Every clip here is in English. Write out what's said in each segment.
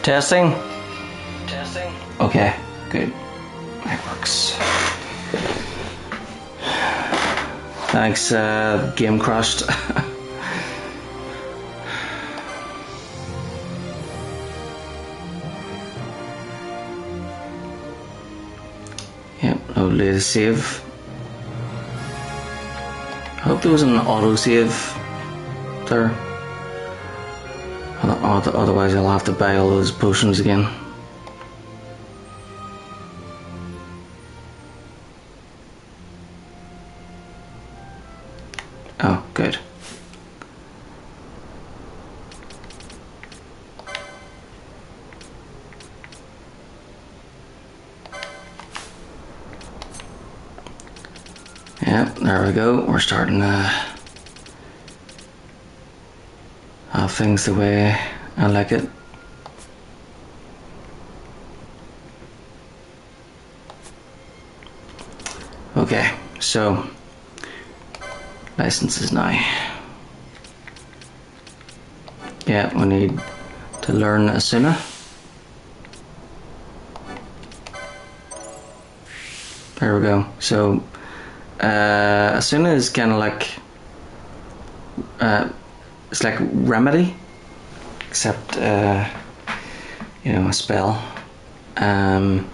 Testing? Testing? Okay, good. That works. Thanks, game crashed. Yep, no latest save. I hope there was an autosave there. Otherwise I'll have to buy all those potions again. Oh, good. Yep, there we go. We're starting to have things the way I like it. Okay, so licenses now. Yeah, we need to learn Asuna. There we go. So Asuna is kind of like it's like Remedy, except you know, a spell. And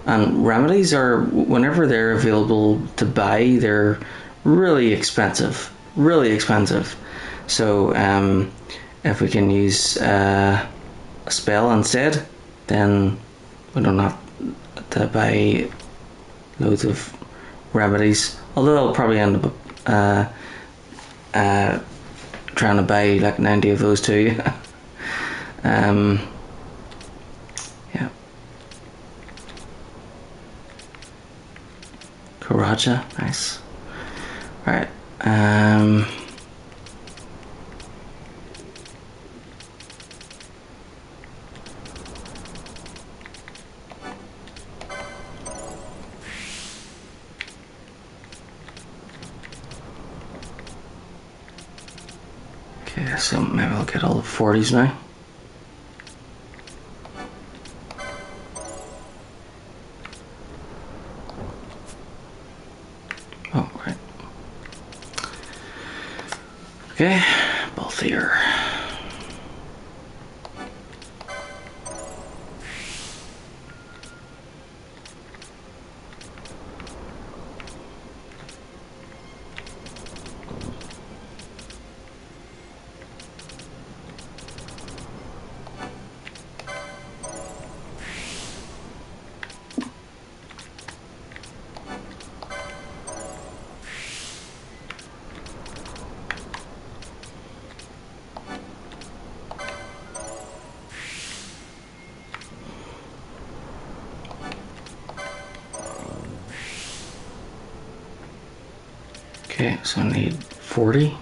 remedies are, whenever they're available to buy, they're really expensive. So if we can use a spell instead, then we don't have to buy loads of remedies. Although I'll probably end up trying to buy like 90 of those too. Yeah. Karaja, nice. Right. Okay, so maybe I'll get all the 40s now. Oh, right. Okay, both here. Okay, so I need 40.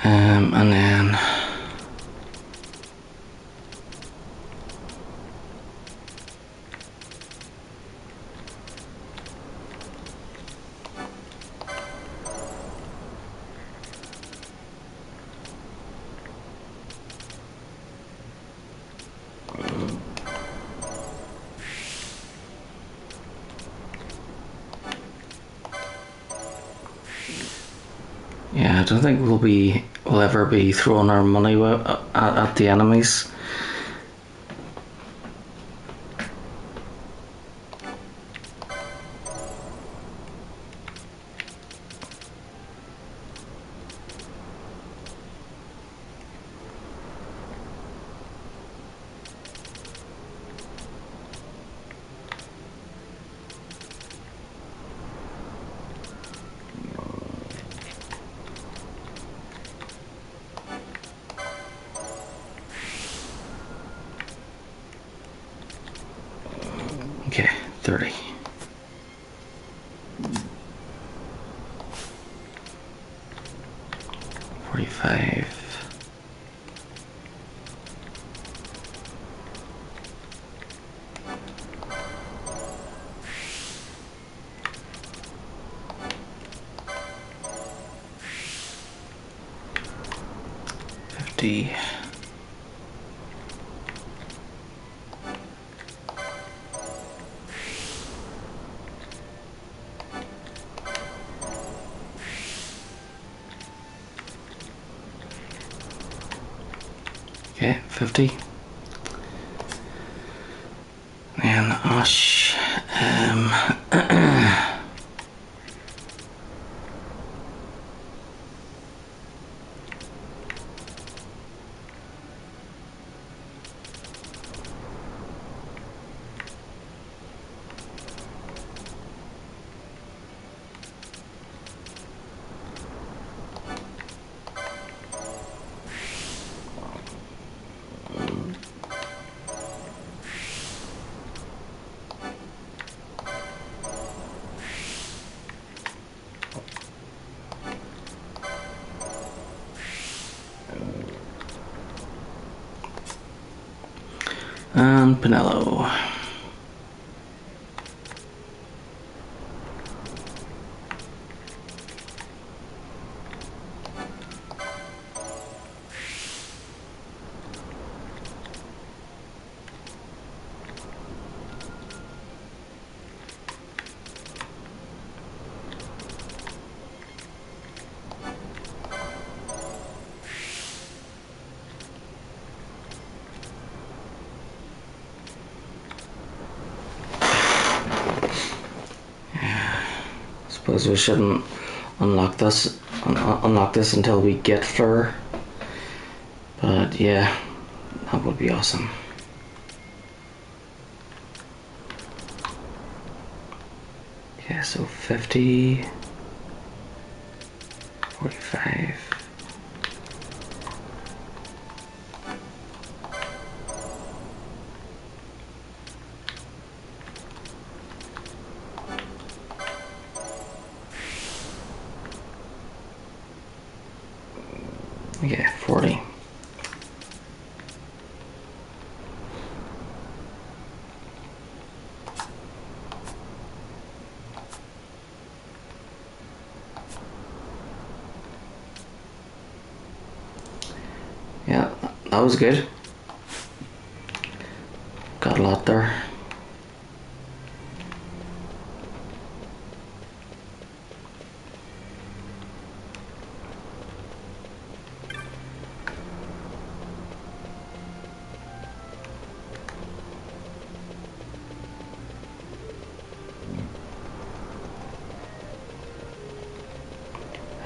And then yeah, I don't think we'll ever be throwing our money at the enemies. Okay, 30. 45. 50. Okay, 50. And Osh, and Pinello. Suppose we shouldn't unlock this until we get Fleur, but yeah, that would be awesome. Okay, so 50, 45. Okay, 40. Yeah, that was good. Got a lot there.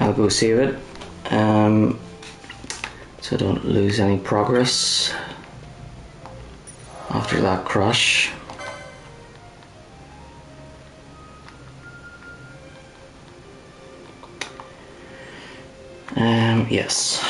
I'll go save it, so don't lose any progress after that crash. Yes.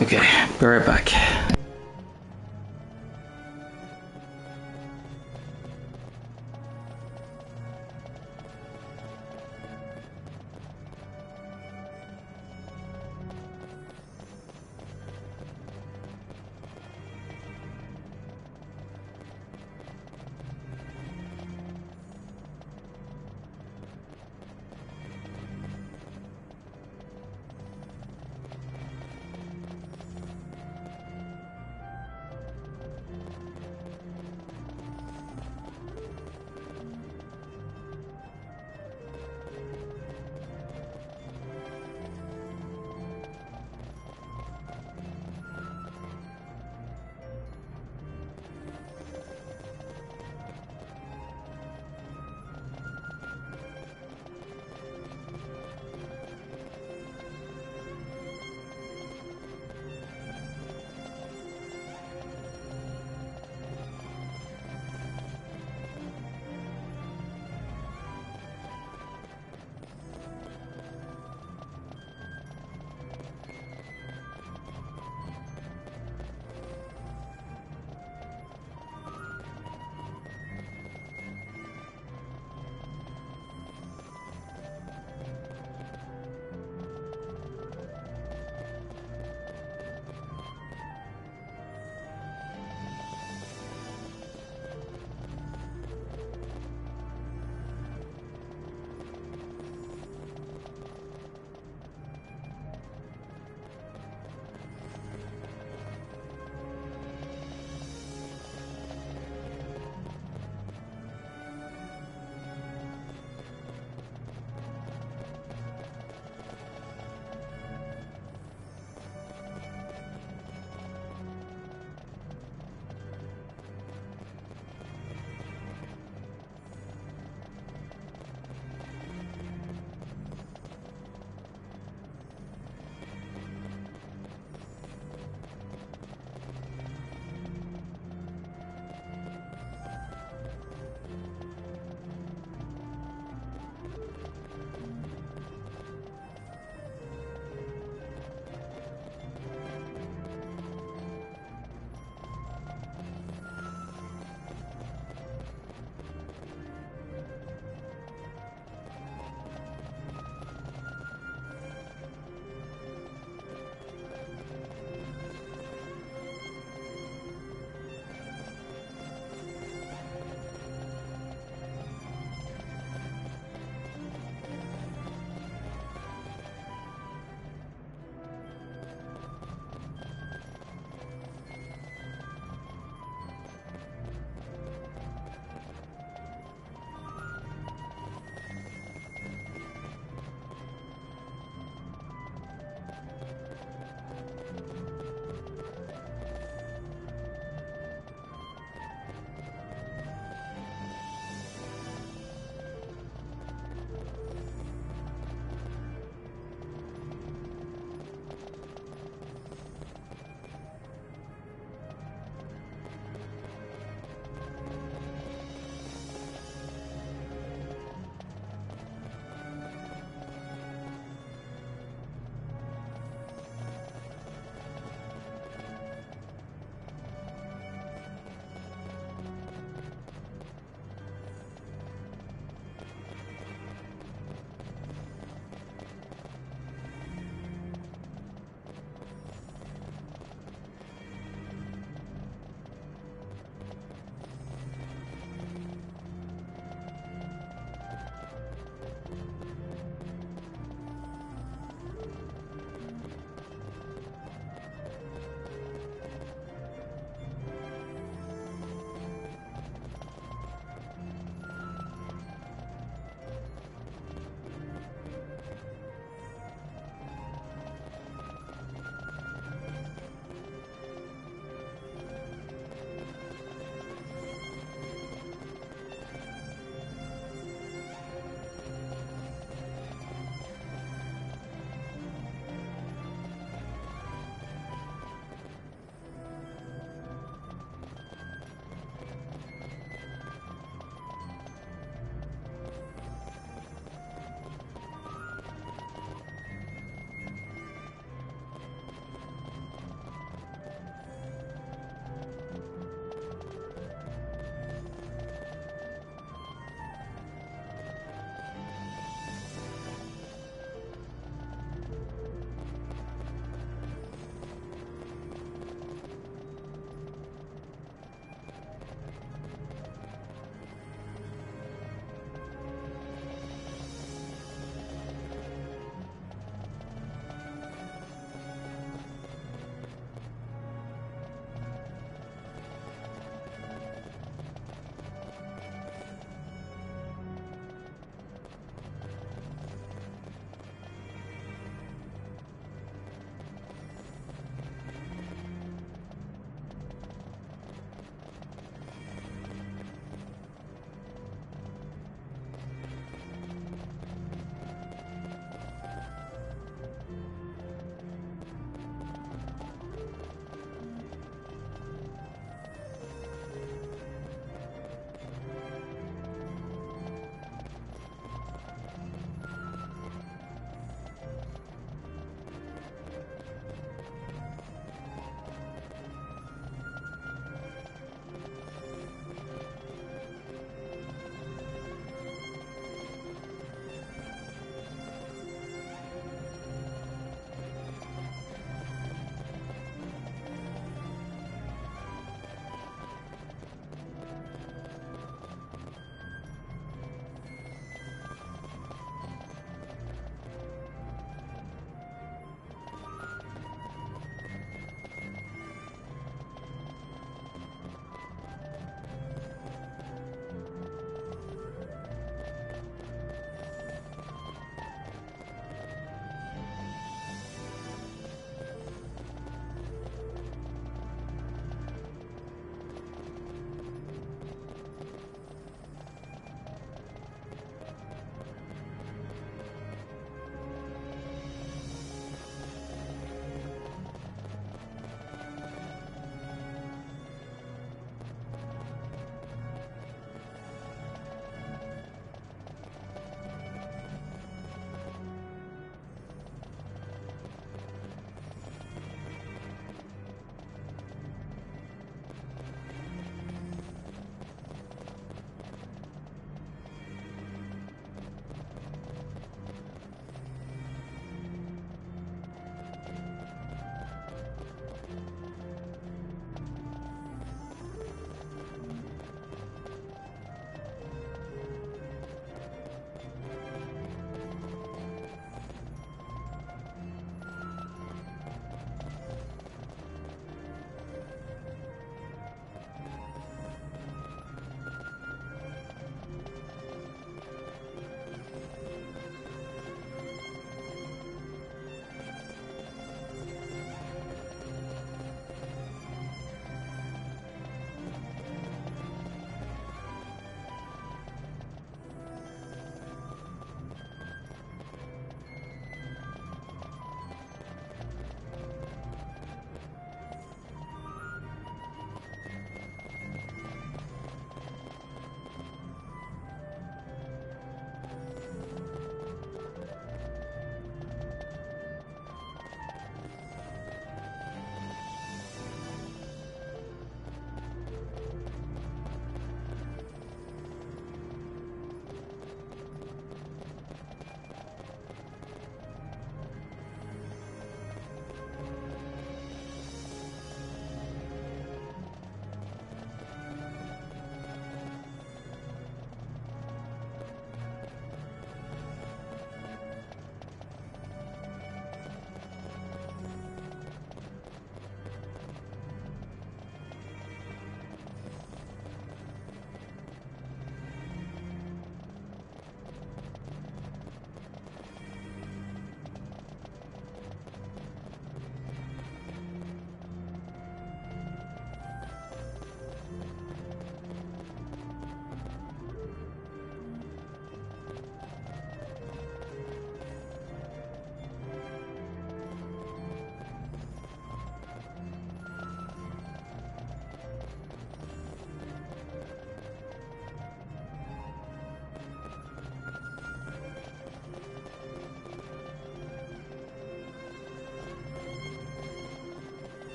Okay, be right back.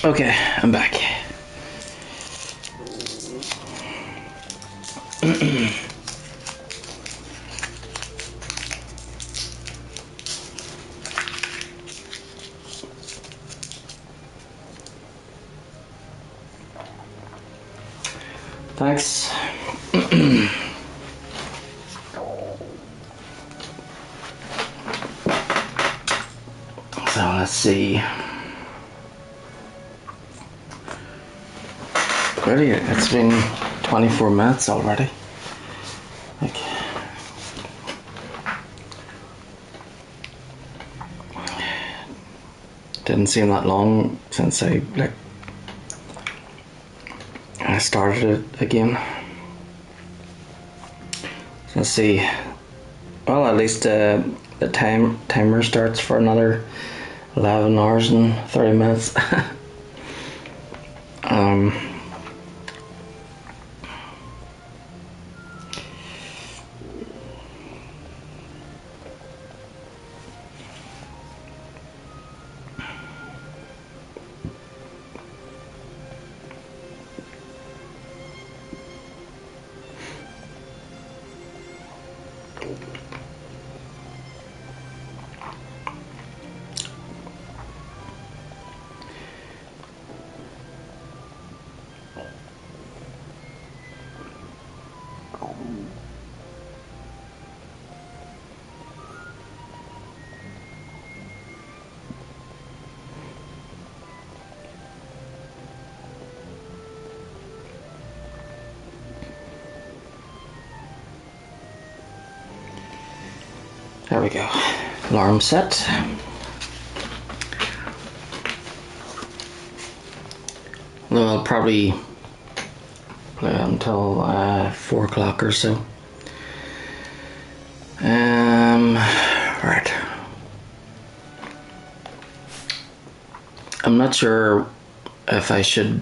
Okay, I'm back. Thanks. So let's see. Really, it's been 24 minutes already. Like, didn't seem that long since I started it again. So let's see. Well, at least the timer starts for another 11 hours and 30 minutes. There we go. Alarm set. I'll probably play until 4 o'clock or so. Right. I'm not sure if I should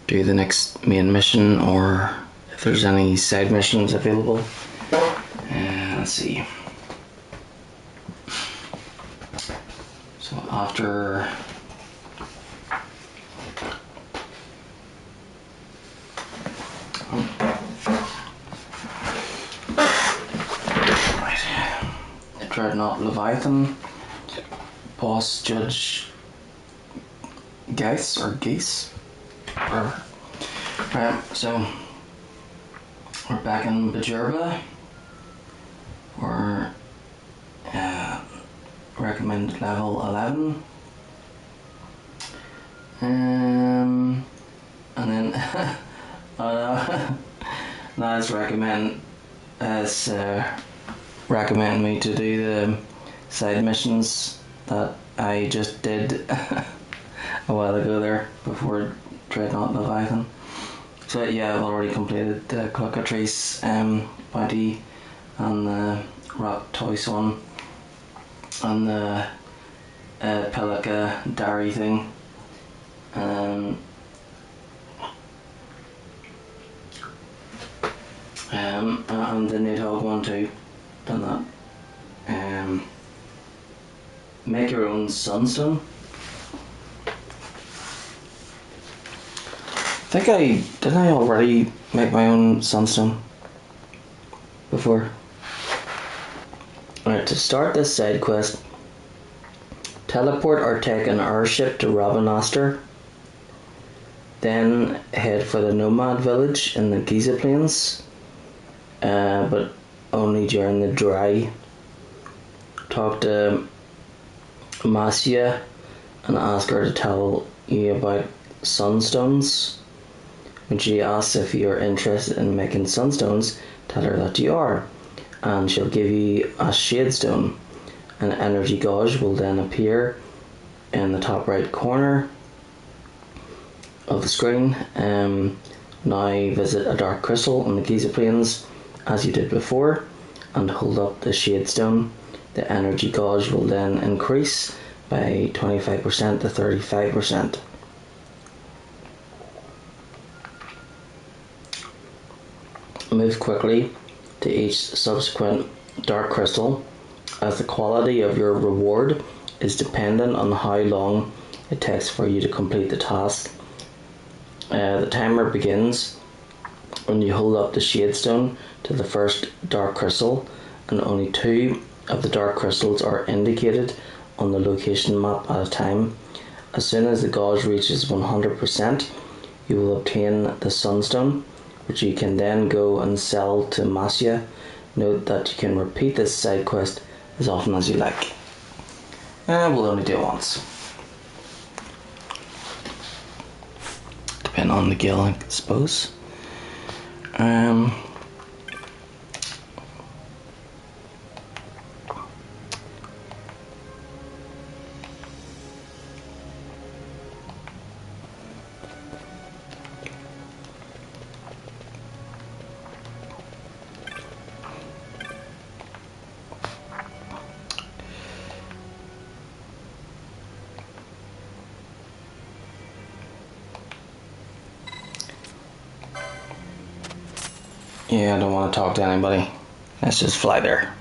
do the next main mission or if there's any side missions available. Let's see. So after the Dreadnought Leviathan, boss Judge Geis or Geese. Right, so we're back in Bajerba. Or recommended level 11, and then now it's recommend me to do the side missions that I just did a while ago there before Dreadnought Leviathan. So yeah, I've already completed the Cluckatrice bounty and the Rock Toys one and the Pelika Dairy thing, and the Nidhogg one too. Done that. Make your own sunstone. I think didn't I already make my own sunstone before? Alright, to start this side quest, teleport or take an airship to Rabanastre, then head for the Nomad village in the Giza Plains, but only during the dry. Talk to Masya and ask her to tell you about sunstones. When she asks if you're interested in making sunstones, tell her that you are, and she'll give you a shadestone. An energy gauge will then appear in the top right corner of the screen. Now visit a dark crystal in the Giza Plains as you did before and hold up the shadestone. The energy gauge will then increase by 25% to 35%. Move quickly to each subsequent dark crystal, as the quality of your reward is dependent on how long it takes for you to complete the task. The timer begins when you hold up the shadestone to the first dark crystal, and only 2 of the dark crystals are indicated on the location map at a time. As soon as the gauge reaches 100%, you will obtain the sunstone, which you can then go and sell to Masya. Note that you can repeat this side quest as often as you like. We'll only do it once. Depending on the guild, I suppose. Yeah, I don't want to talk to anybody. Let's just fly there.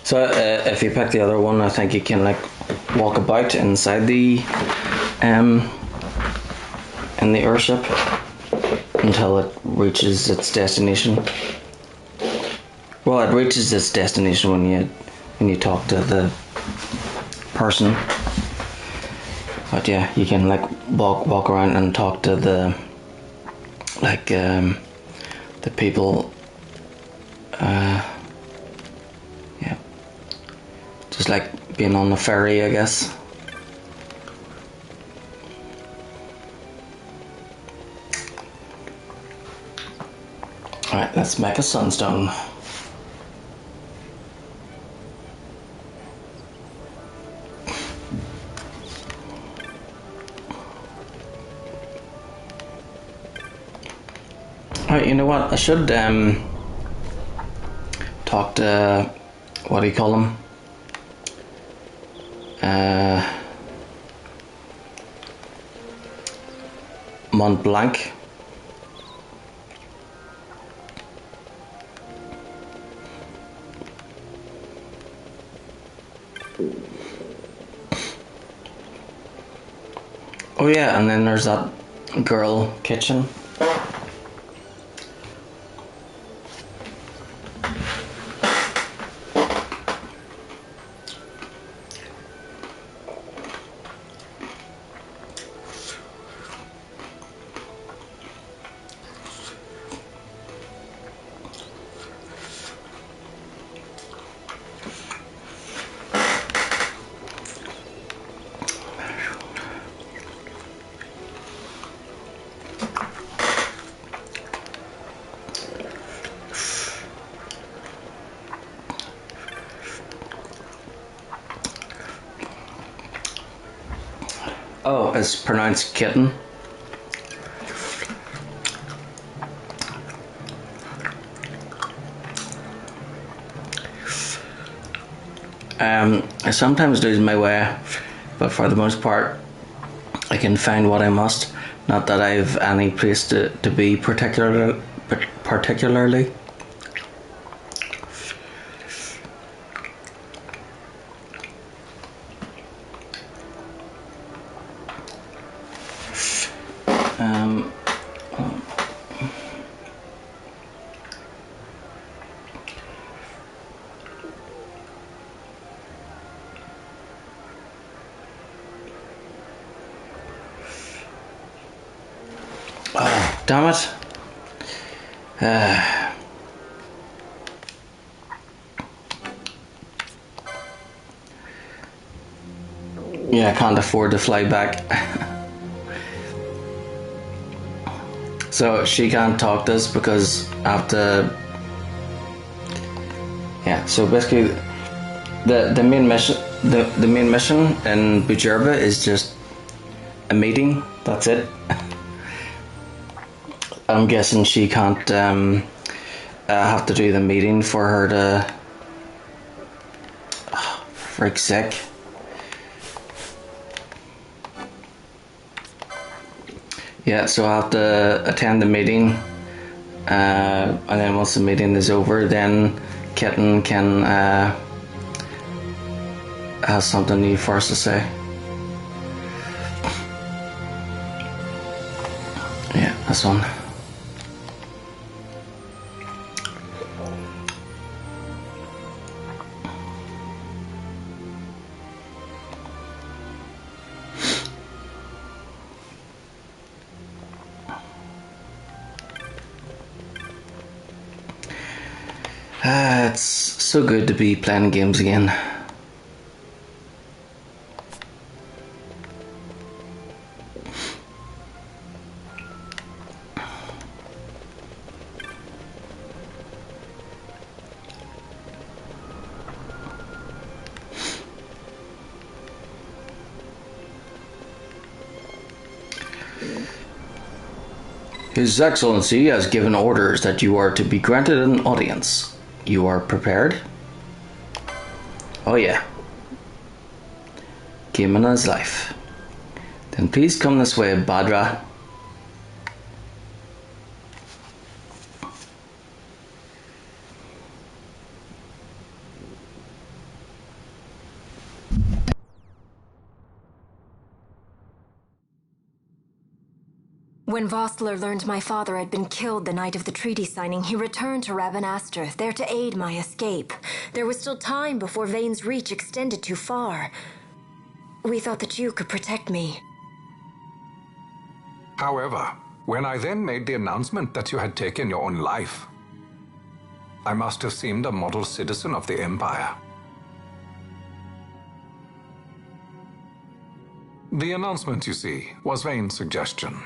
So if you pick the other one, I think you can like walk about inside the in the airship until it reaches its destination. Well, it reaches its destination when you talk to the person. But yeah, you can like walk around and talk to the people. Yeah, just like being on the ferry, I guess. Alright, let's make a sunstone. Alright, you know what? I should talk to, what do you call him? Mont Blanc. Oh yeah, and then there's that girl kitchen. Oh, it's pronounced kitten. I sometimes lose my way, but for the most part, I can find what I must. Not that I've any place to be particularly. Oh, damn it. Yeah, I can't afford to fly back. So she can't talk to us because I have to. Yeah, so basically the main mission the main mission in Bujerba is just a meeting, that's it. I'm guessing she can't have to do the meeting for her to freak sick. Yeah, so I have to attend the meeting And then once the meeting is over, then Kitten can have something new for us to say. Yeah, this one. It's so good to be playing games again. His Excellency has given orders that you are to be granted an audience. You are prepared? Oh yeah. Game in his life. Then please come this way, Badra. When Vossler learned my father had been killed the night of the treaty signing, he returned to Ravenaster, there to aid my escape. There was still time before Vane's reach extended too far. We thought that you could protect me. However, when I then made the announcement that you had taken your own life, I must have seemed a model citizen of the Empire. The announcement, you see, was Vane's suggestion.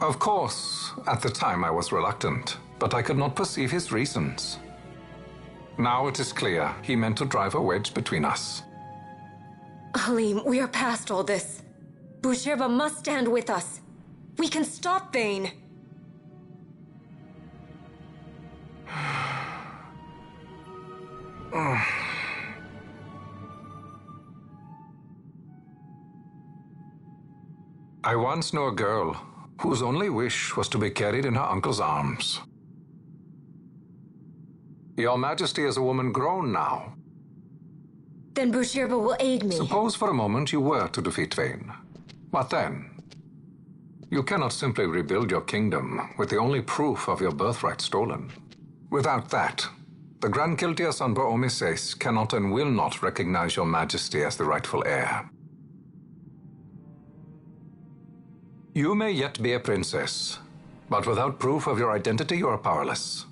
Of course, at the time I was reluctant, but I could not perceive his reasons. Now it is clear he meant to drive a wedge between us. Halim, we are past all this. Boucherba must stand with us. We can stop Vane. I once knew a girl whose only wish was to be carried in her uncle's arms. Your Majesty is a woman grown now. Then Boucherba will aid me. Suppose for a moment you were to defeat Vane. What then? You cannot simply rebuild your kingdom with the only proof of your birthright stolen. Without that, the Grand Kiltias on Omises cannot and will not recognize your Majesty as the rightful heir. You may yet be a princess, but without proof of your identity, you are powerless.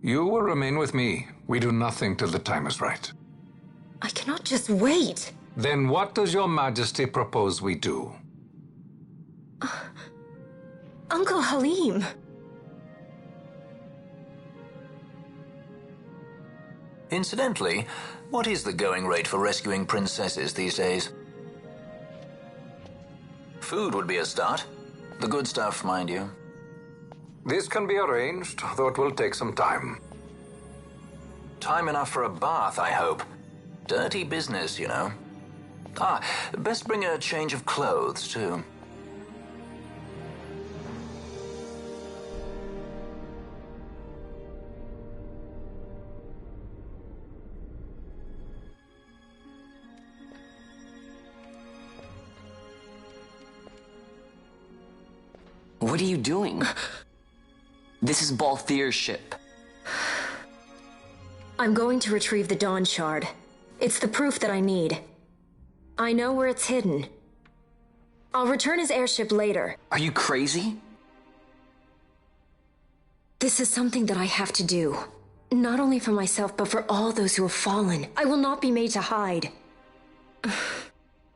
You will remain with me. We do nothing till the time is right. I cannot just wait. Then what does your Majesty propose we do? Uncle Halim. Incidentally, what is the going rate for rescuing princesses these days? Food would be a start. The good stuff, mind you. This can be arranged, though it will take some time. Time enough for a bath, I hope. Dirty business, you know. Best bring a change of clothes, too. What are you doing? This is Balthier's ship. I'm going to retrieve the Dawn Shard. It's the proof that I need. I know where it's hidden. I'll return his airship later. Are you crazy? This is something that I have to do. Not only for myself, but for all those who have fallen. I will not be made to hide.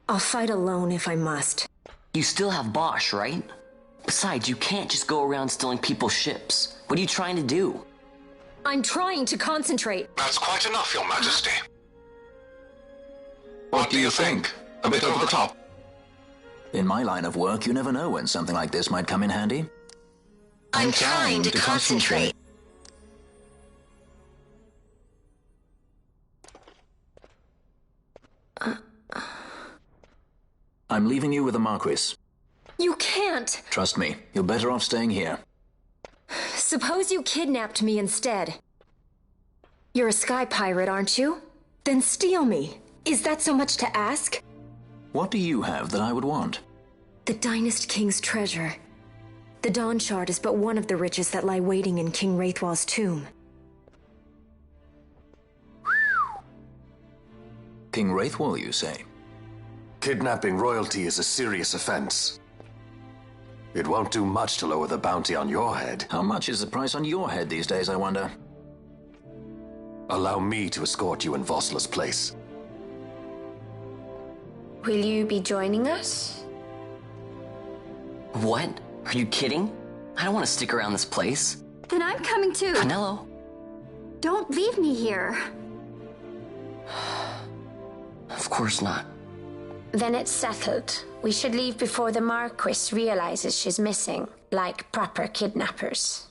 I'll fight alone if I must. You still have Bosch, right? Besides, you can't just go around stealing people's ships. What are you trying to do? I'm trying to concentrate. That's quite enough, Your Majesty. What do you think? A bit over the top? In my line of work, you never know when something like this might come in handy. I'm trying to concentrate. I'm leaving you with the Marquis. You can't. Trust me, you're better off staying here. Suppose you kidnapped me instead. You're a sky pirate, aren't you? Then steal me. Is that so much to ask? What do you have that I would want? The Dynast King's treasure. The Dawn Shard is but one of the riches that lie waiting in King Wraithwall's tomb. King Wraithwall, you say? Kidnapping royalty is a serious offense. It won't do much to lower the bounty on your head. How much is the price on your head these days, I wonder? Allow me to escort you in Vosla's place. Will you be joining us? What? Are you kidding? I don't want to stick around this place. Then I'm coming too. Canelo? Don't leave me here. Of course not. Then it's settled. We should leave before the Marquis realizes she's missing, like proper kidnappers.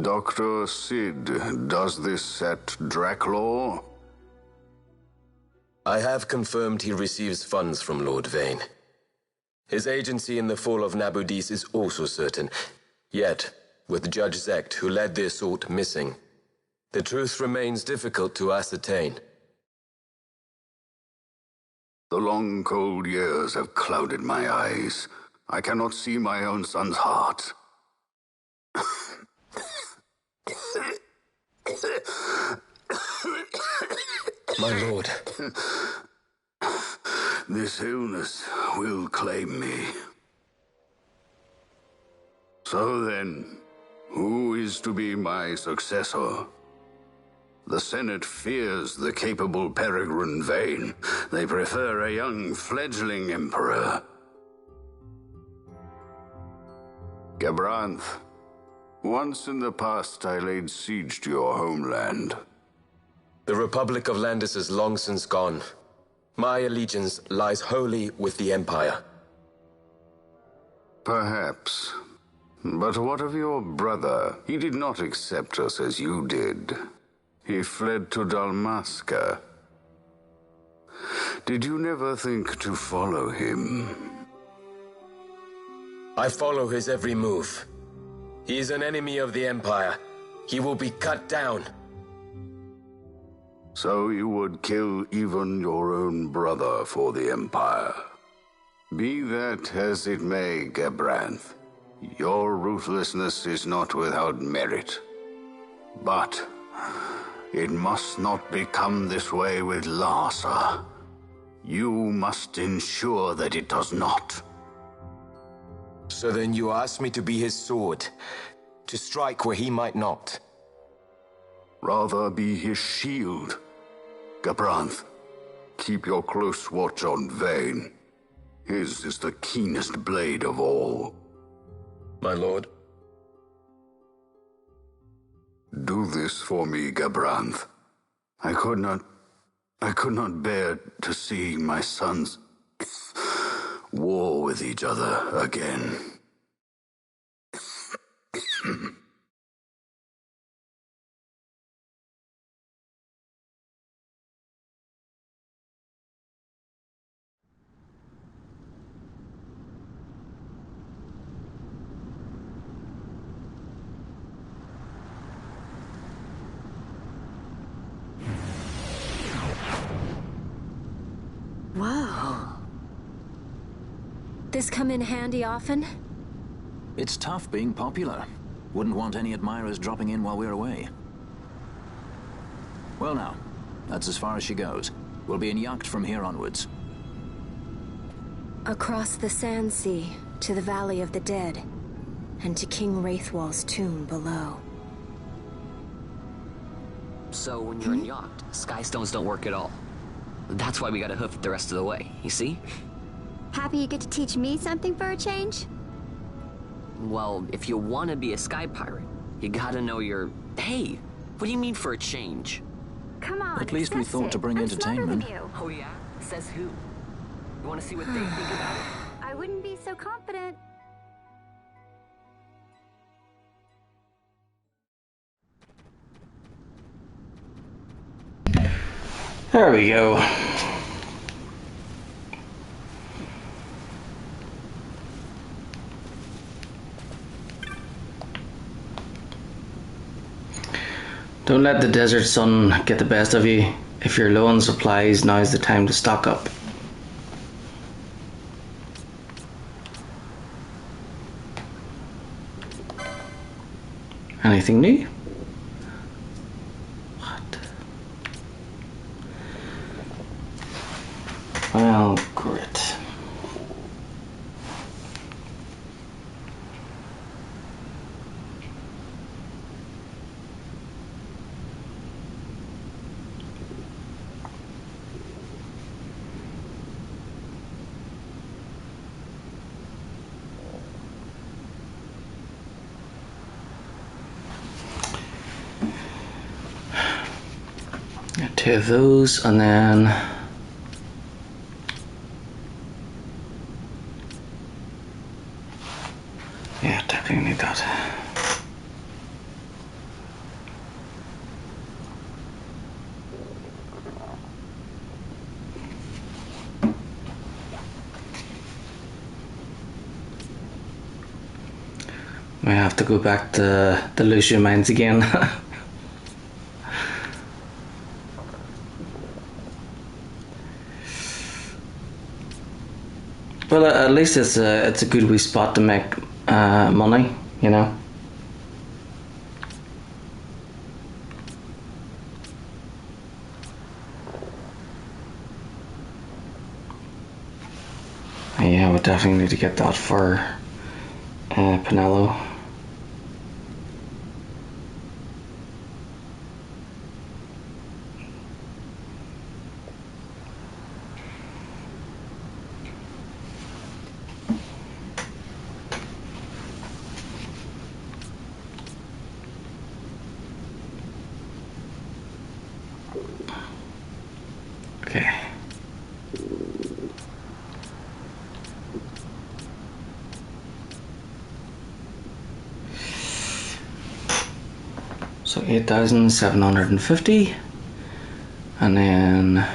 Dr. Sid, does this set Draclaw? I have confirmed he receives funds from Lord Vane. His agency in the fall of Nabudis is also certain. Yet, with Judge Zecht, who led the assault, missing, the truth remains difficult to ascertain. The long, cold years have clouded my eyes. I cannot see my own son's heart. My lord. This illness will claim me. So then, who is to be my successor? The Senate fears the capable Peregrine Vane. They prefer a young fledgling emperor. Gabranth, once in the past I laid siege to your homeland. The Republic of Landis is long since gone. My allegiance lies wholly with the Empire. Perhaps. But what of your brother? He did not accept us as you did. He fled to Dalmasca. Did you never think to follow him? I follow his every move. He is an enemy of the Empire. He will be cut down. So you would kill even your own brother for the Empire. Be that as it may, Gabranth, your ruthlessness is not without merit. But it must not become this way with Larsa. You must ensure that it does not. So then you ask me to be his sword, to strike where he might not. Rather be his shield. Gabranth, keep your close watch on Vane. His is the keenest blade of all. My lord. Do this for me, Gabranth. I could not bear to see my sons war with each other again. Whoa. This come in handy often? It's tough being popular. Wouldn't want any admirers dropping in while we're away. Well now, that's as far as she goes. We'll be in yacht from here onwards. Across the Sand Sea, to the Valley of the Dead, and to King Wraithwall's tomb below. So when you're in yacht, skystones don't work at all. That's why we gotta hoof it the rest of the way, you see? Happy you get to teach me something for a change? Well, if you want to be a sky pirate, you gotta know your... Hey, what do you mean for a change? Come on, at least we thought to bring entertainment. Oh yeah? Says who? You want to see what they think about it? I wouldn't be so confident. There we go. Don't let the desert sun get the best of you. If you're low on supplies, now's the time to stock up. Anything new? What? Well, grit. Two of those, and then yeah, definitely need that. We have to go back to the Lucian mines again. Well, at least it's a good wee spot to make money, you know. Yeah, we definitely need to get that for Pinello. Okay. So 8,750, and then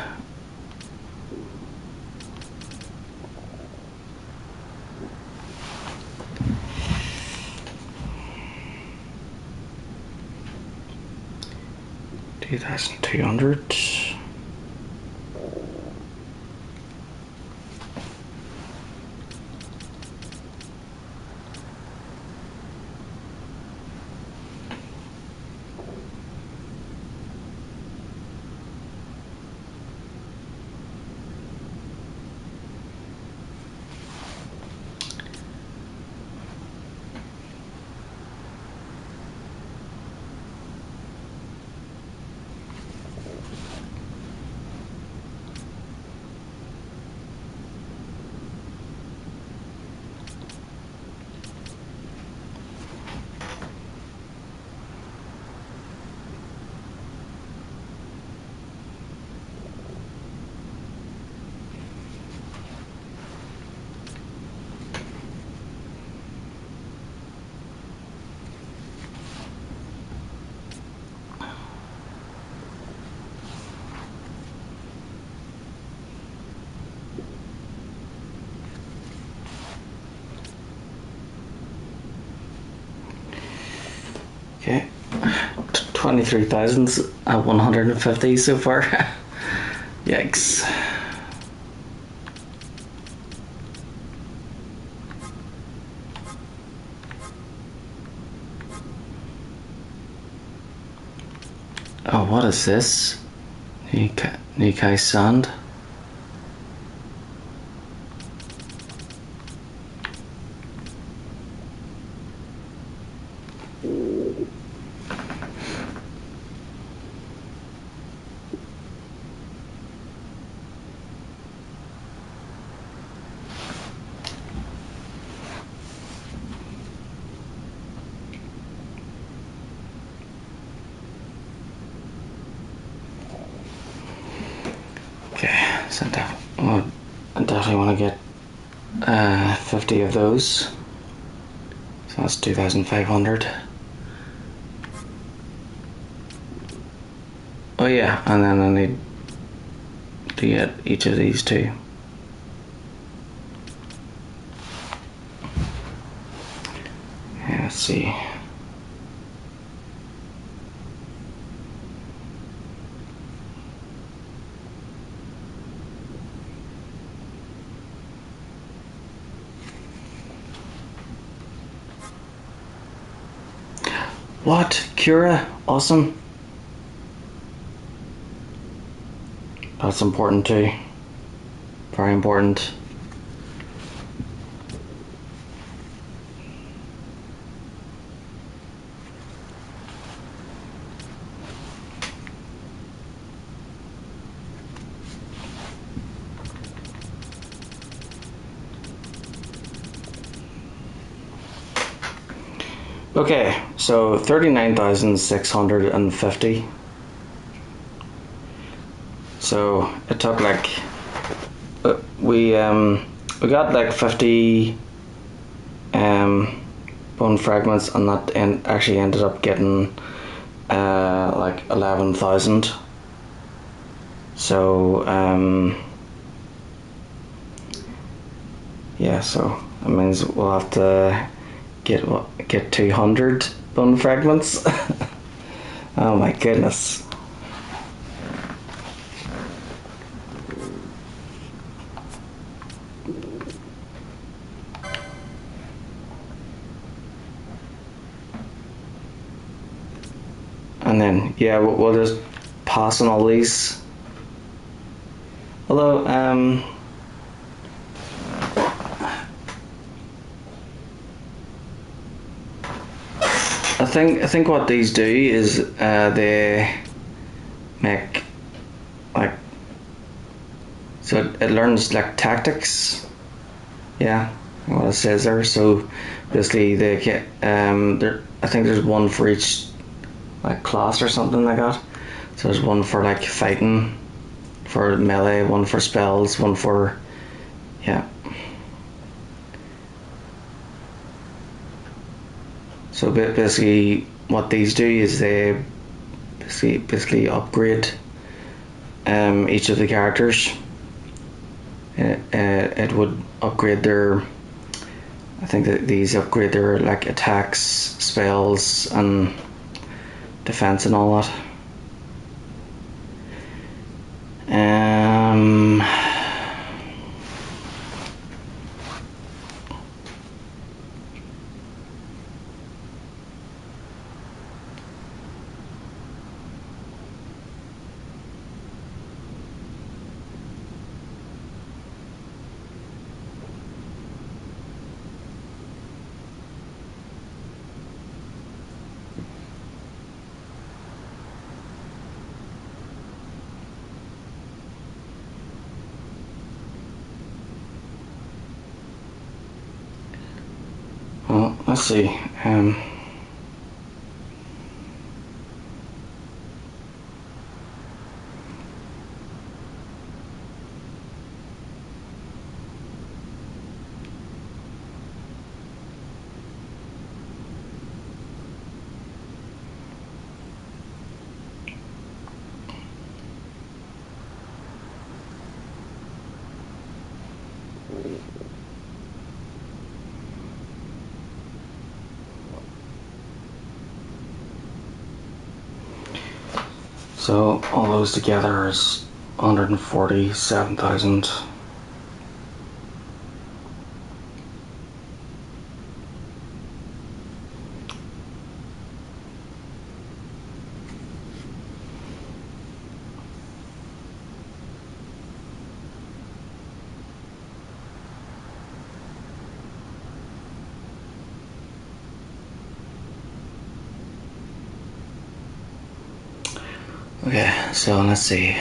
$2,200. Okay, 23,150 so far. Yikes. Oh, what is this? Nikai Sand? Okay, so I definitely want to get 50 of those. So that's 2,500. Oh yeah, and then I need to get each of these too. Yeah, let's see. What? Cura? Awesome. That's important too. Very important. Okay, so 39,650. So it took like we got like 50 bone fragments, and that actually ended up getting like 11,000. So yeah, so that means we'll have to get 200 bone fragments. Oh my goodness. And then yeah, we'll just pass on all these. Although I think what these do is they make like, so it learns like tactics. Yeah, what it says there. So basically they get there. I think there's one for each like class or something like that. So there's one for like fighting, for melee, one for spells, one for yeah. So basically, what these do is they basically upgrade each of the characters. It would upgrade their. I think that these upgrade their like attacks, spells, and defense and all that. Well, let's see. So all those together is 147,000. Okay, so let's see.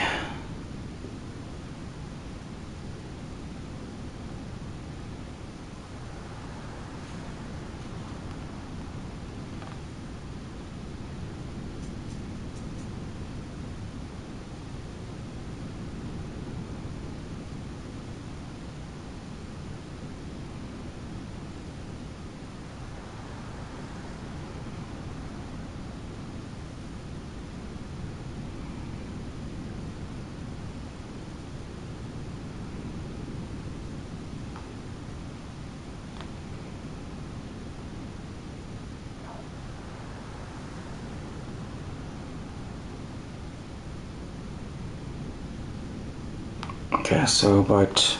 Okay, so about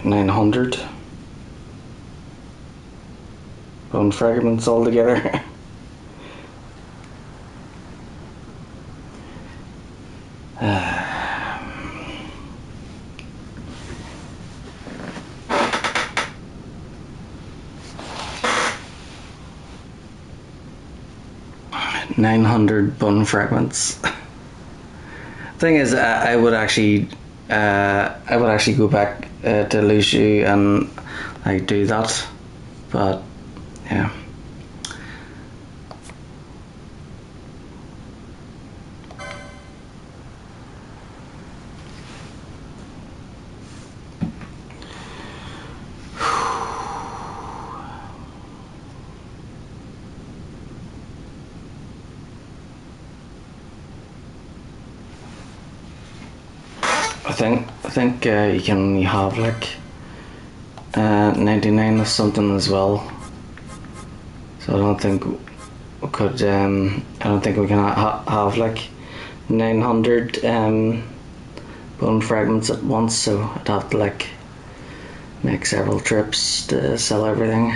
900 bone fragments altogether. 900 bone fragments. Thing is, I would actually go back to Lucio and like do that, but yeah. I think you can only have like 99 or something as well. So I don't think we could. I don't think we can have like 900 bone fragments at once. So I'd have to like make several trips to sell everything.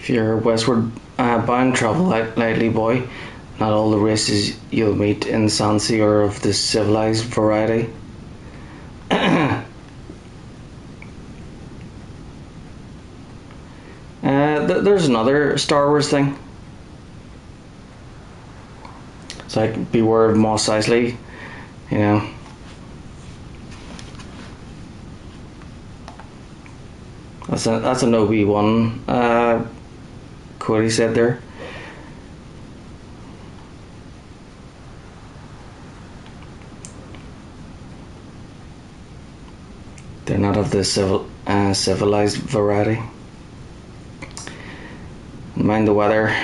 If you're westward bound, travel lightly, boy. Not all the races you'll meet in Sansi are of the civilized variety. There's another Star Wars thing. It's like beware of Mos Eisley, you know. That's an Obi-Wan quote he said there. They're not of the civilized variety. Mind the weather.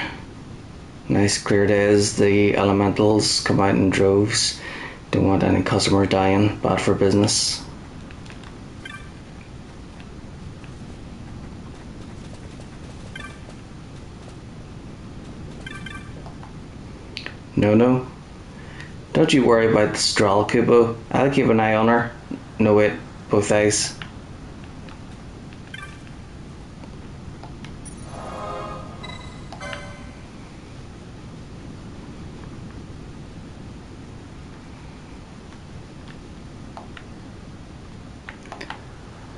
Nice clear days. The elementals come out in droves. Don't want any customer dying. Bad for business. No. Don't you worry about the Stral, Kubo. I'll keep an eye on her. No wait, both eyes.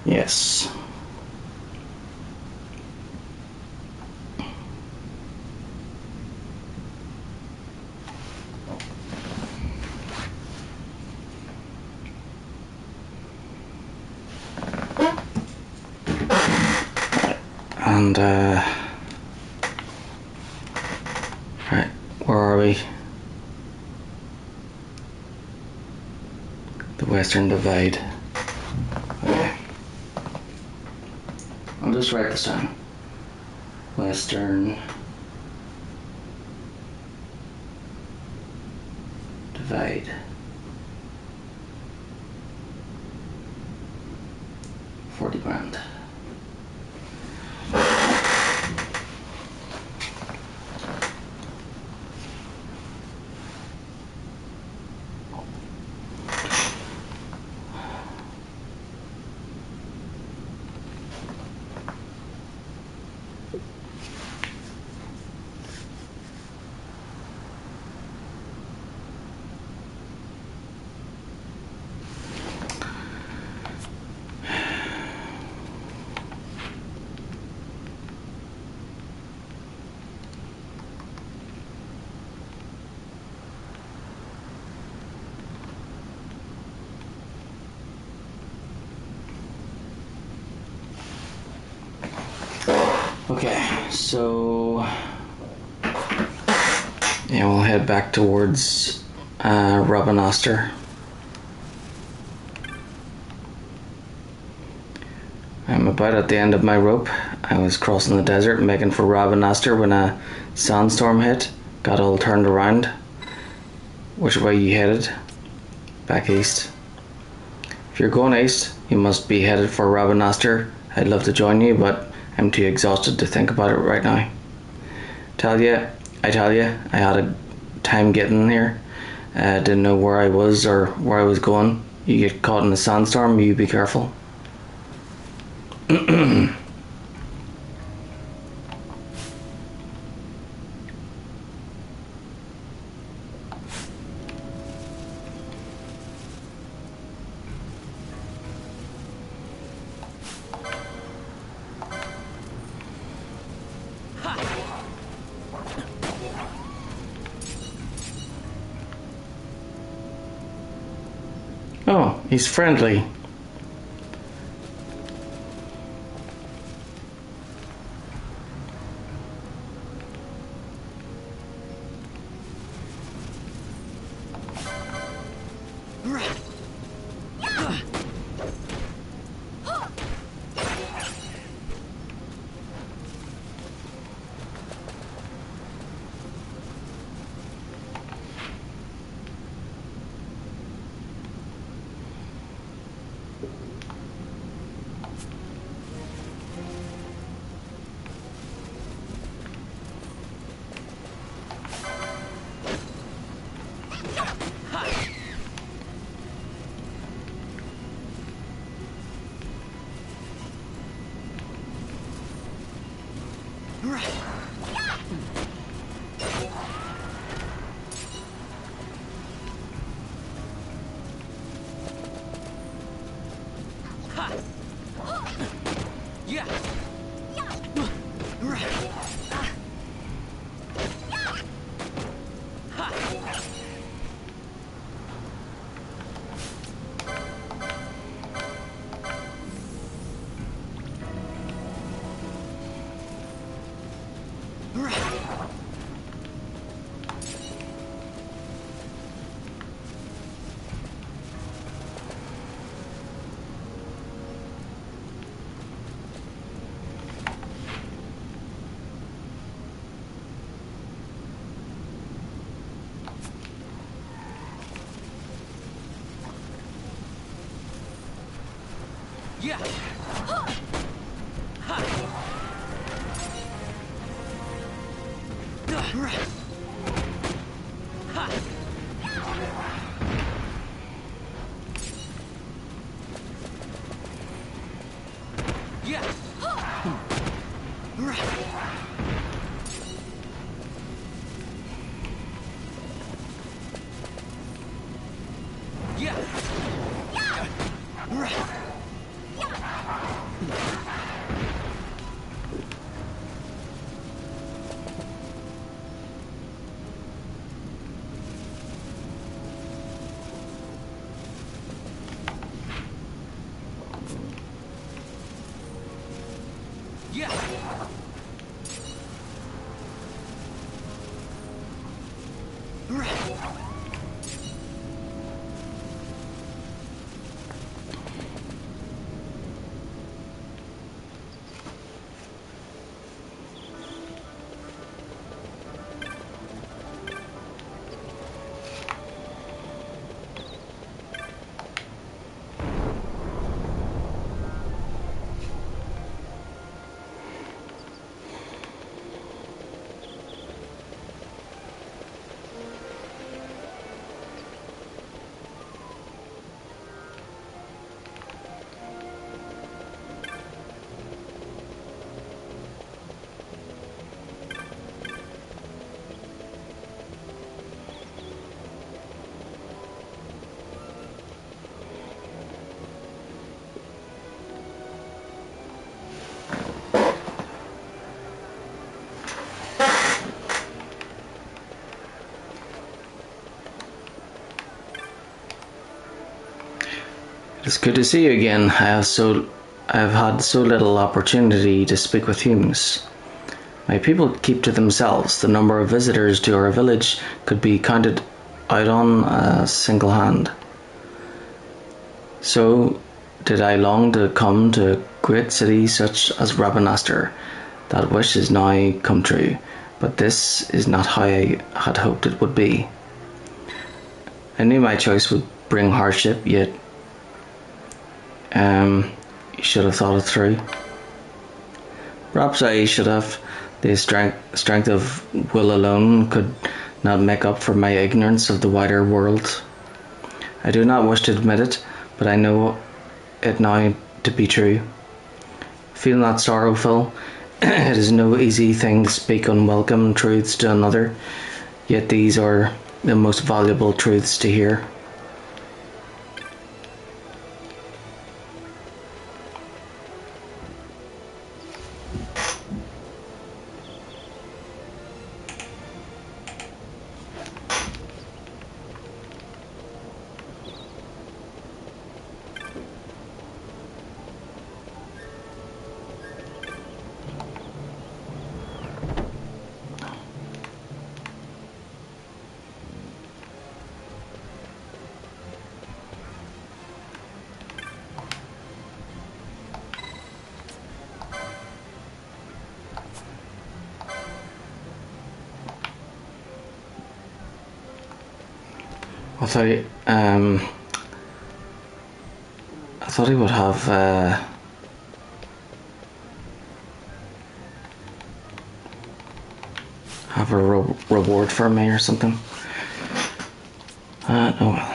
Yes. And right, where are we? The Western Divide. Okay. I'll just write this down. Western Divide. 40 grand. Okay, so yeah, we'll head back towards Rabanastre. I'm about at the end of my rope. I was crossing the desert making for Rabanastre when a sandstorm hit. Got all turned around. Which way you headed? Back east. If you're going east, you must be headed for Rabanastre. I'd love to join you, but I'm too exhausted to think about it right now. I tell you, I had a time getting here. Didn't know where I was or where I was going. You get caught in a sandstorm, you be careful. Oh, he's friendly. It's good to see you again. I've had so little opportunity to speak with humans. My people keep to themselves. The number of visitors to our village could be counted out on a single hand. So did I long to come to a great city such as Rabanastre. That wish is now come true, but this is not how I had hoped it would be. I knew my choice would bring hardship, yet you should have thought it through. Perhaps I should have. The strength of will alone could not make up for my ignorance of the wider world. I do not wish to admit it, but I know it now to be true. Feel not sorrowful. It is no easy thing to speak unwelcome truths to another, yet these are the most valuable truths to hear. I thought he would have a reward for me or something. Oh well.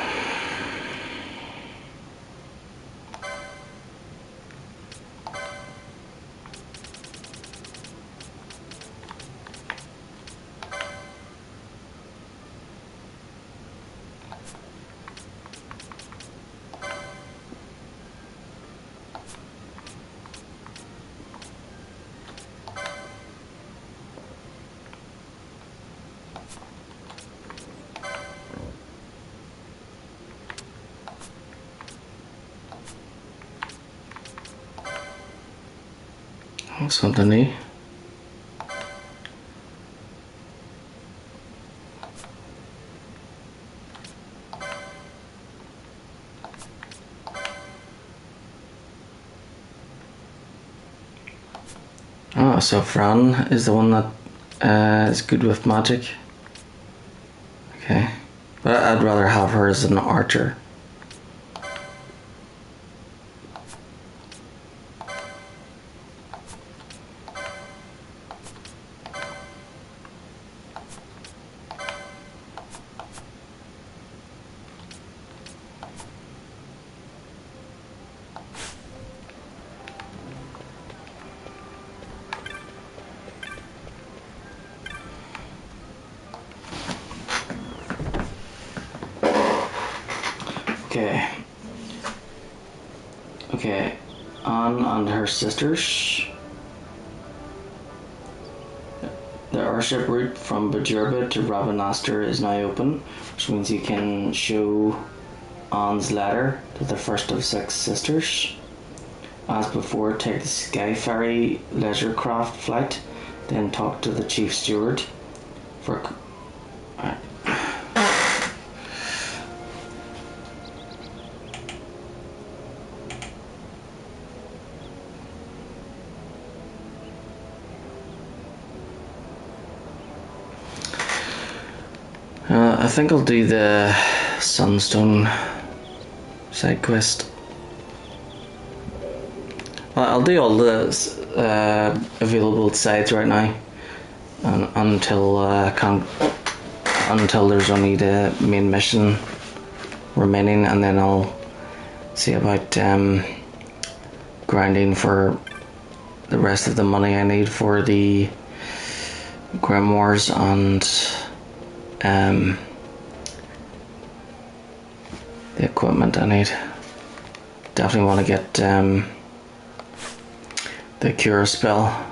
Something new. Oh, so Fran is the one that is good with magic. Okay, but I'd rather have her as an archer. Okay, Anne and her sisters. The airship route from Bajurba to Rabanastre is now open, which means you can show Anne's letter to the first of 6 sisters. As before, take the Sky Ferry leisure craft flight, then talk to the chief steward for... I think I'll do the Sunstone side quest. Well, I'll do all the available sides right now, until there's only the main mission remaining, and then I'll see about grinding for the rest of the money I need for the grimoires and the equipment I need. Definitely want to get the cure spell.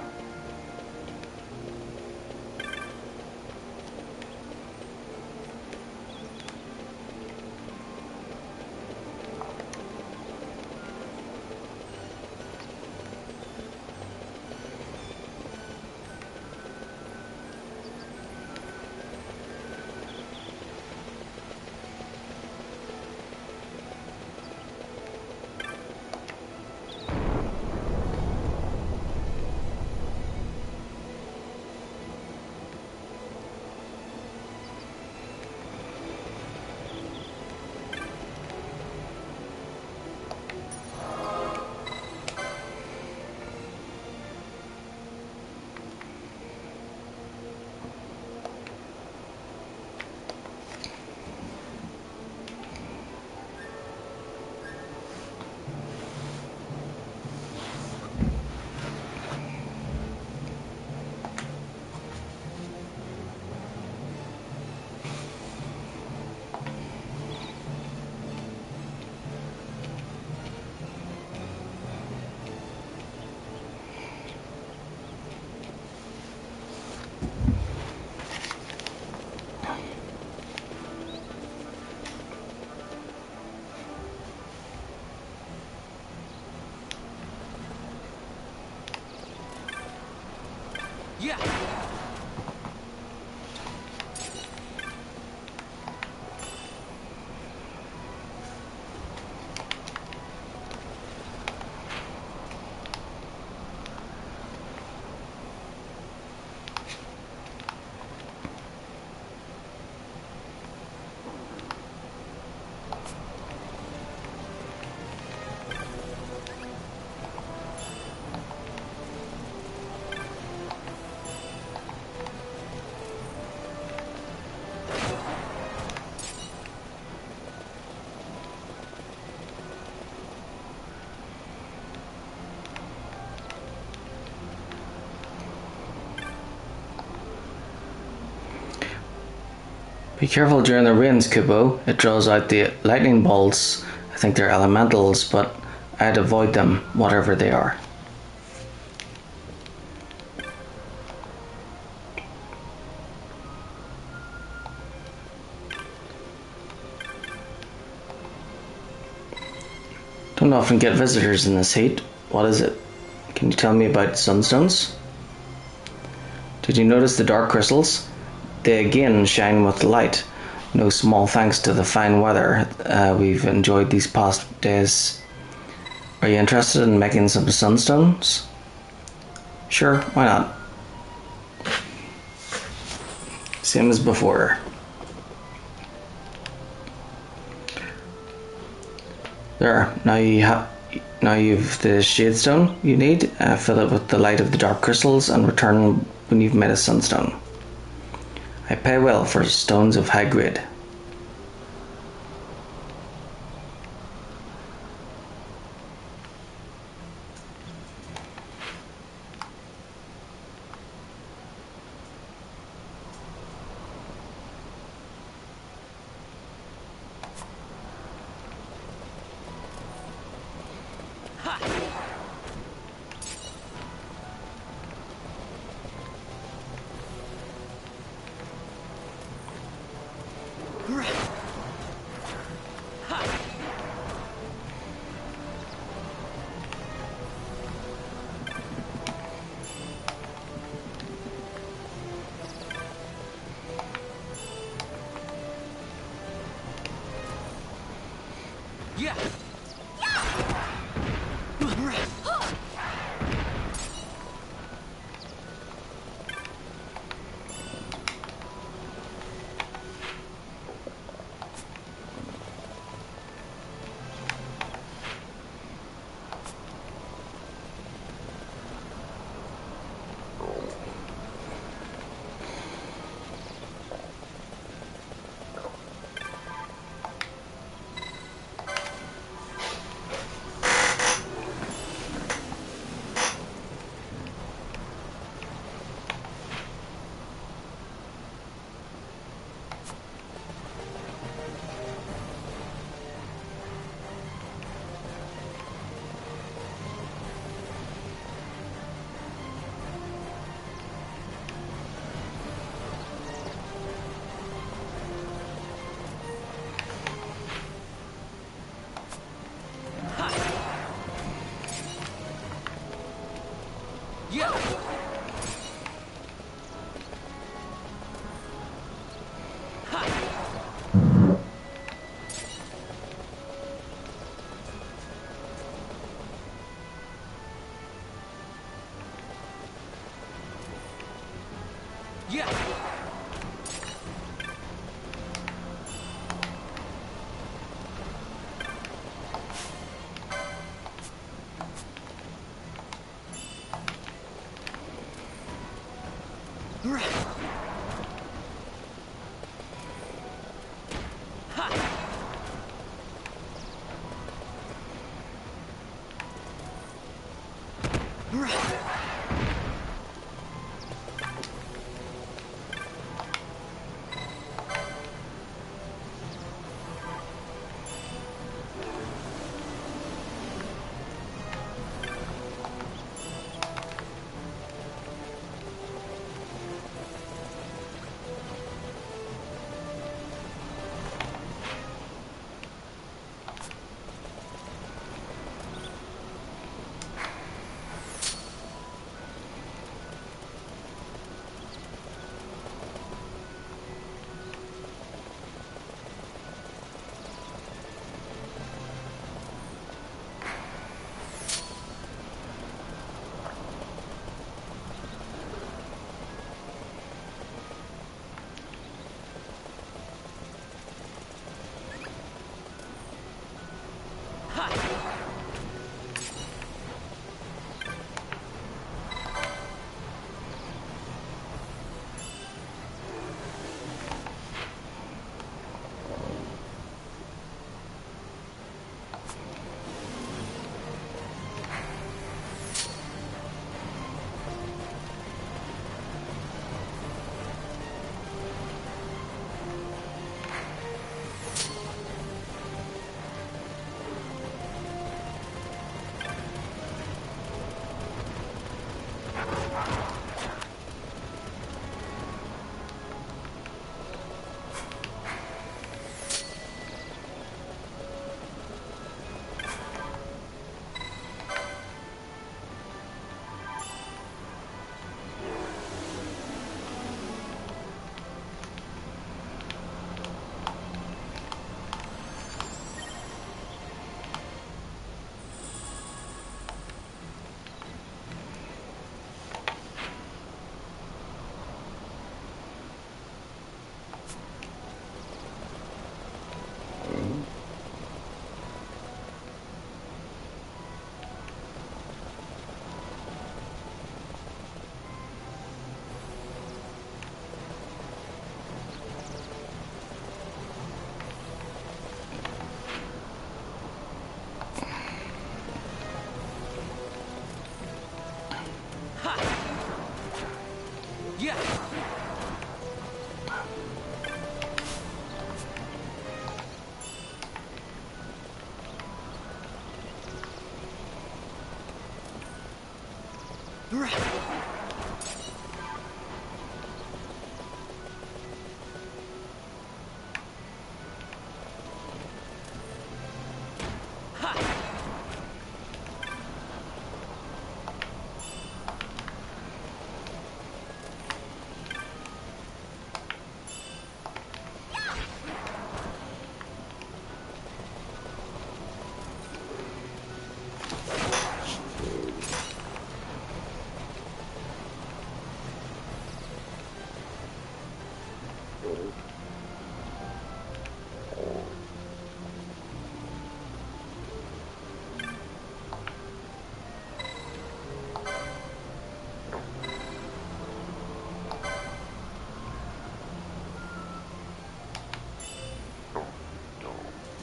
Be careful during the rains, Kubo. It draws out the lightning bolts. I think they're elementals, but I'd avoid them, whatever they are. Don't often get visitors in this heat. What is it? Can you tell me about sunstones? Did you notice the dark crystals? They again shine with light. No small thanks to the fine weather we've enjoyed these past days. Are you interested in making some sunstones? Sure, why not? Same as before. There, now you've the shadestone you need. Fill it with the light of the dark crystals and return when you've made a sunstone. I pay well for stones of high grade. Yeah.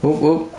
Whoop whoop.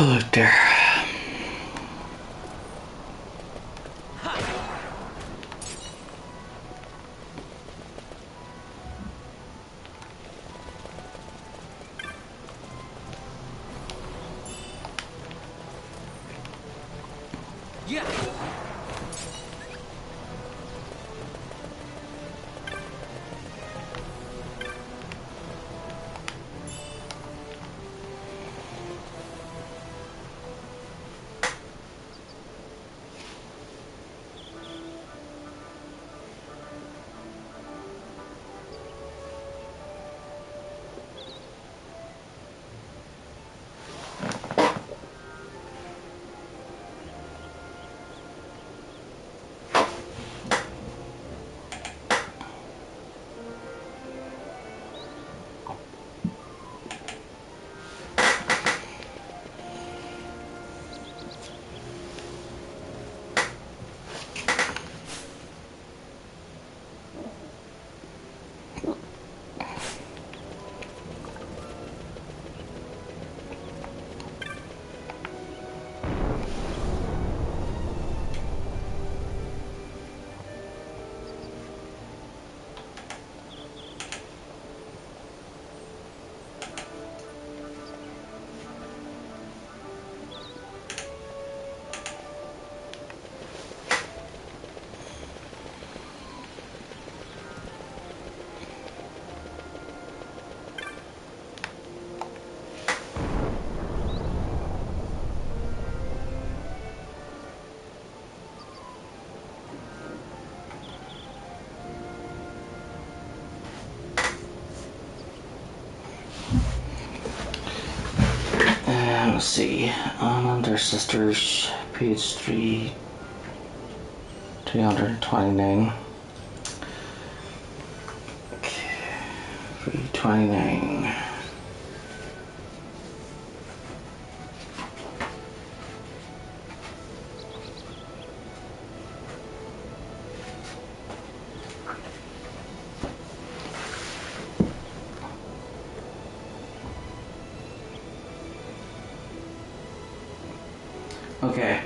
Oh dear. Yeah. Let's see. Anne and her sisters, page 329. Okay, 329. Okay.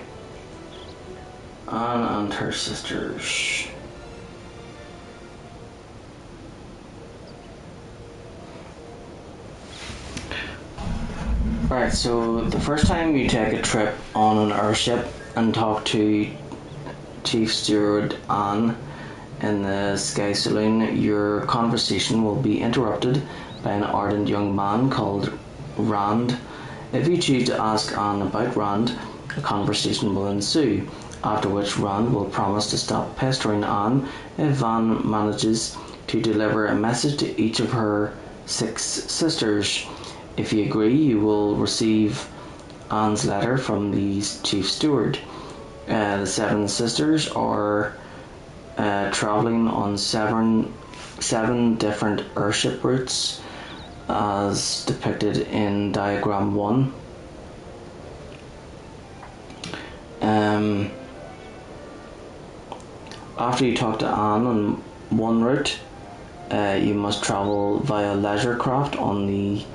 Anne and her sisters. Right, so the first time you take a trip on an airship and talk to Chief Steward Anne in the Sky Saloon, your conversation will be interrupted by an ardent young man called Rand. If you choose to ask Anne about Rand, a conversation will ensue, after which Rand will promise to stop pestering Anne if Anne manages to deliver a message to each of her 6 sisters. If you agree, you will receive Anne's letter from the Chief Steward. The 7 sisters are travelling on seven different airship routes as depicted in diagram 1. After you talk to Anne on one route, you must travel via leisure craft on the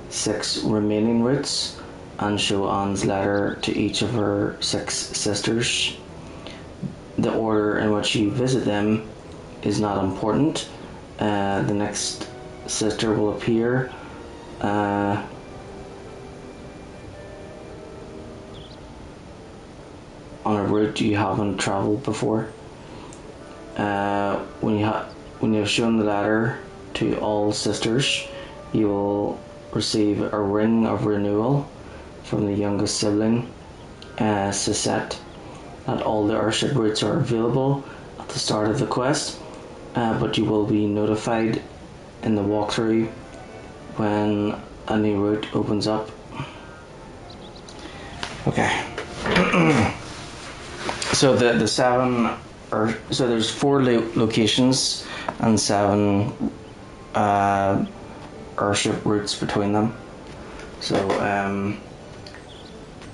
6 remaining routes and show Anne's letter to each of her 6 sisters. The order in which you visit them is not important. The next sister will appear on a route you haven't travelled before. When you have shown the letter to all sisters, you will receive a ring of renewal from the youngest sibling, Sisette. Not all the airship routes are available at the start of the quest, but you will be notified in the walkthrough when a new route opens up. Okay. So the 7 so there's 4 locations and 7 airship routes between them. So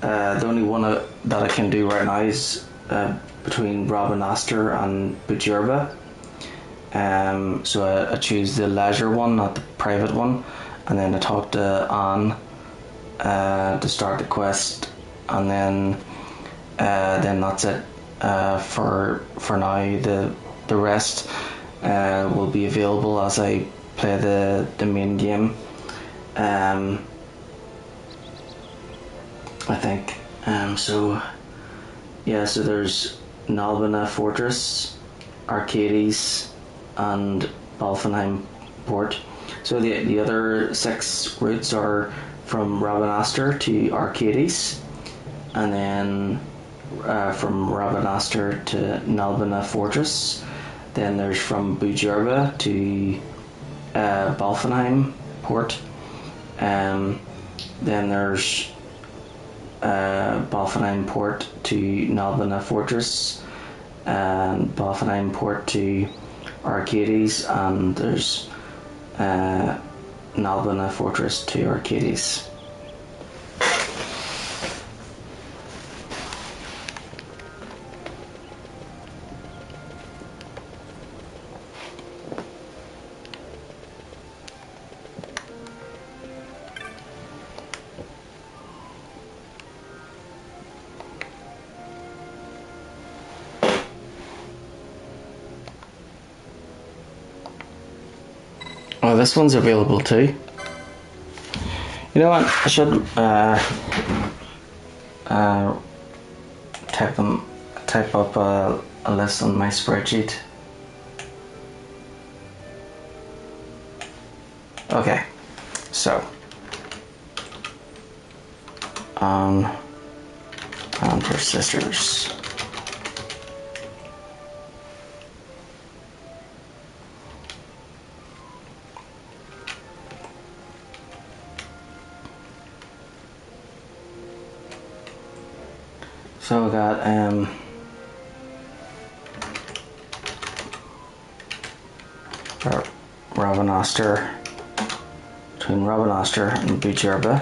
the only one that I can do right now is between Robinaster and Bujurba. So I choose the leisure one, not the private one, and then I talk to Anne to start the quest, and then that's it for now. The rest will be available as I play the main game. I think. So there's Nalbina Fortress, Arcades, and Balfenheim Port. So the other 6 routes are from Robinaster to Arcades, and then from Robinaster to Nalbina Fortress. Then there's from Bujurba to Balfenheim Port. Then there's Balfenheim Port to Nalbina Fortress, and Balfenheim Port to Arcades, and there's Nalbina Fortress to Arcades. Oh, this one's available too. You know what? I should type up a list on my spreadsheet. Okay, so and her sisters. So I got Ravenaster, between Ravenaster and Bujerba.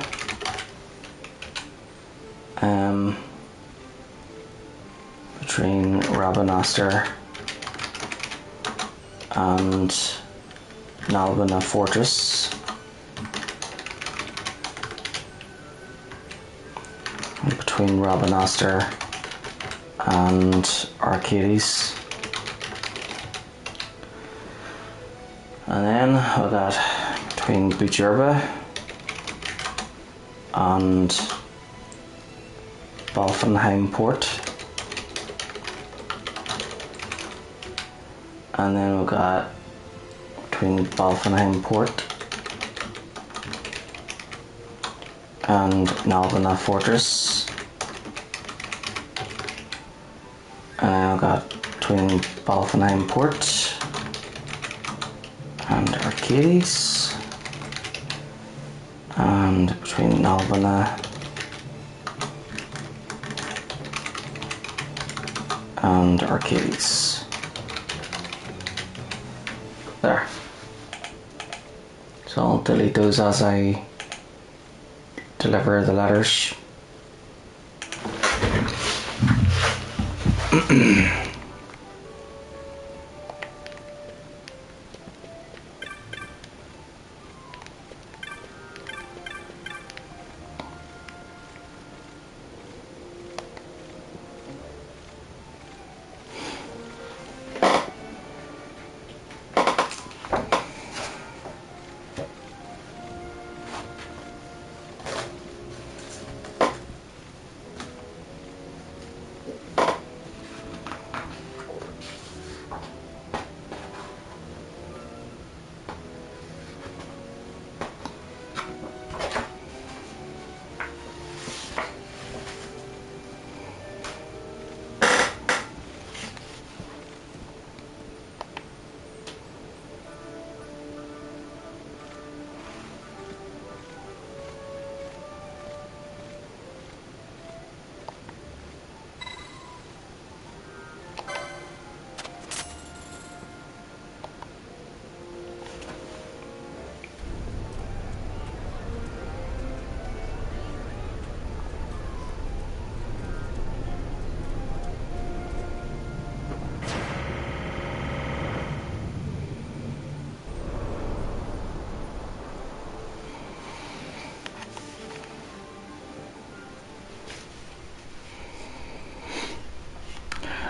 Between Ravenaster and Nalbina Fortress. And between Ravenaster and Arcades. And then I got between Bujerba and Balfenheim Port. And then we got between Balfenheim Port and Nalbina Fortress. And then we got between Balfenheim Port and Arcades. And between Nalbina and Arcades. There. So I'll delete those as I deliver the letters.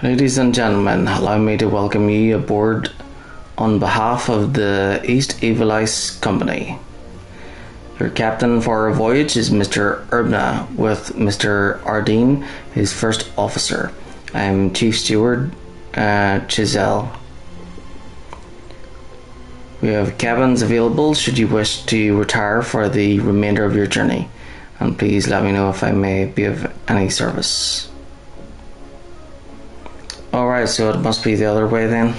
Ladies and gentlemen, allow me to welcome you aboard on behalf of the East Evilice Company. Your captain for our voyage is Mr. Urbna, with Mr. Ardeen, his first officer. I am Chief Steward Chisel. We have cabins available should you wish to retire for the remainder of your journey, and please let me know if I may be of any service. Alright, so it must be the other way then.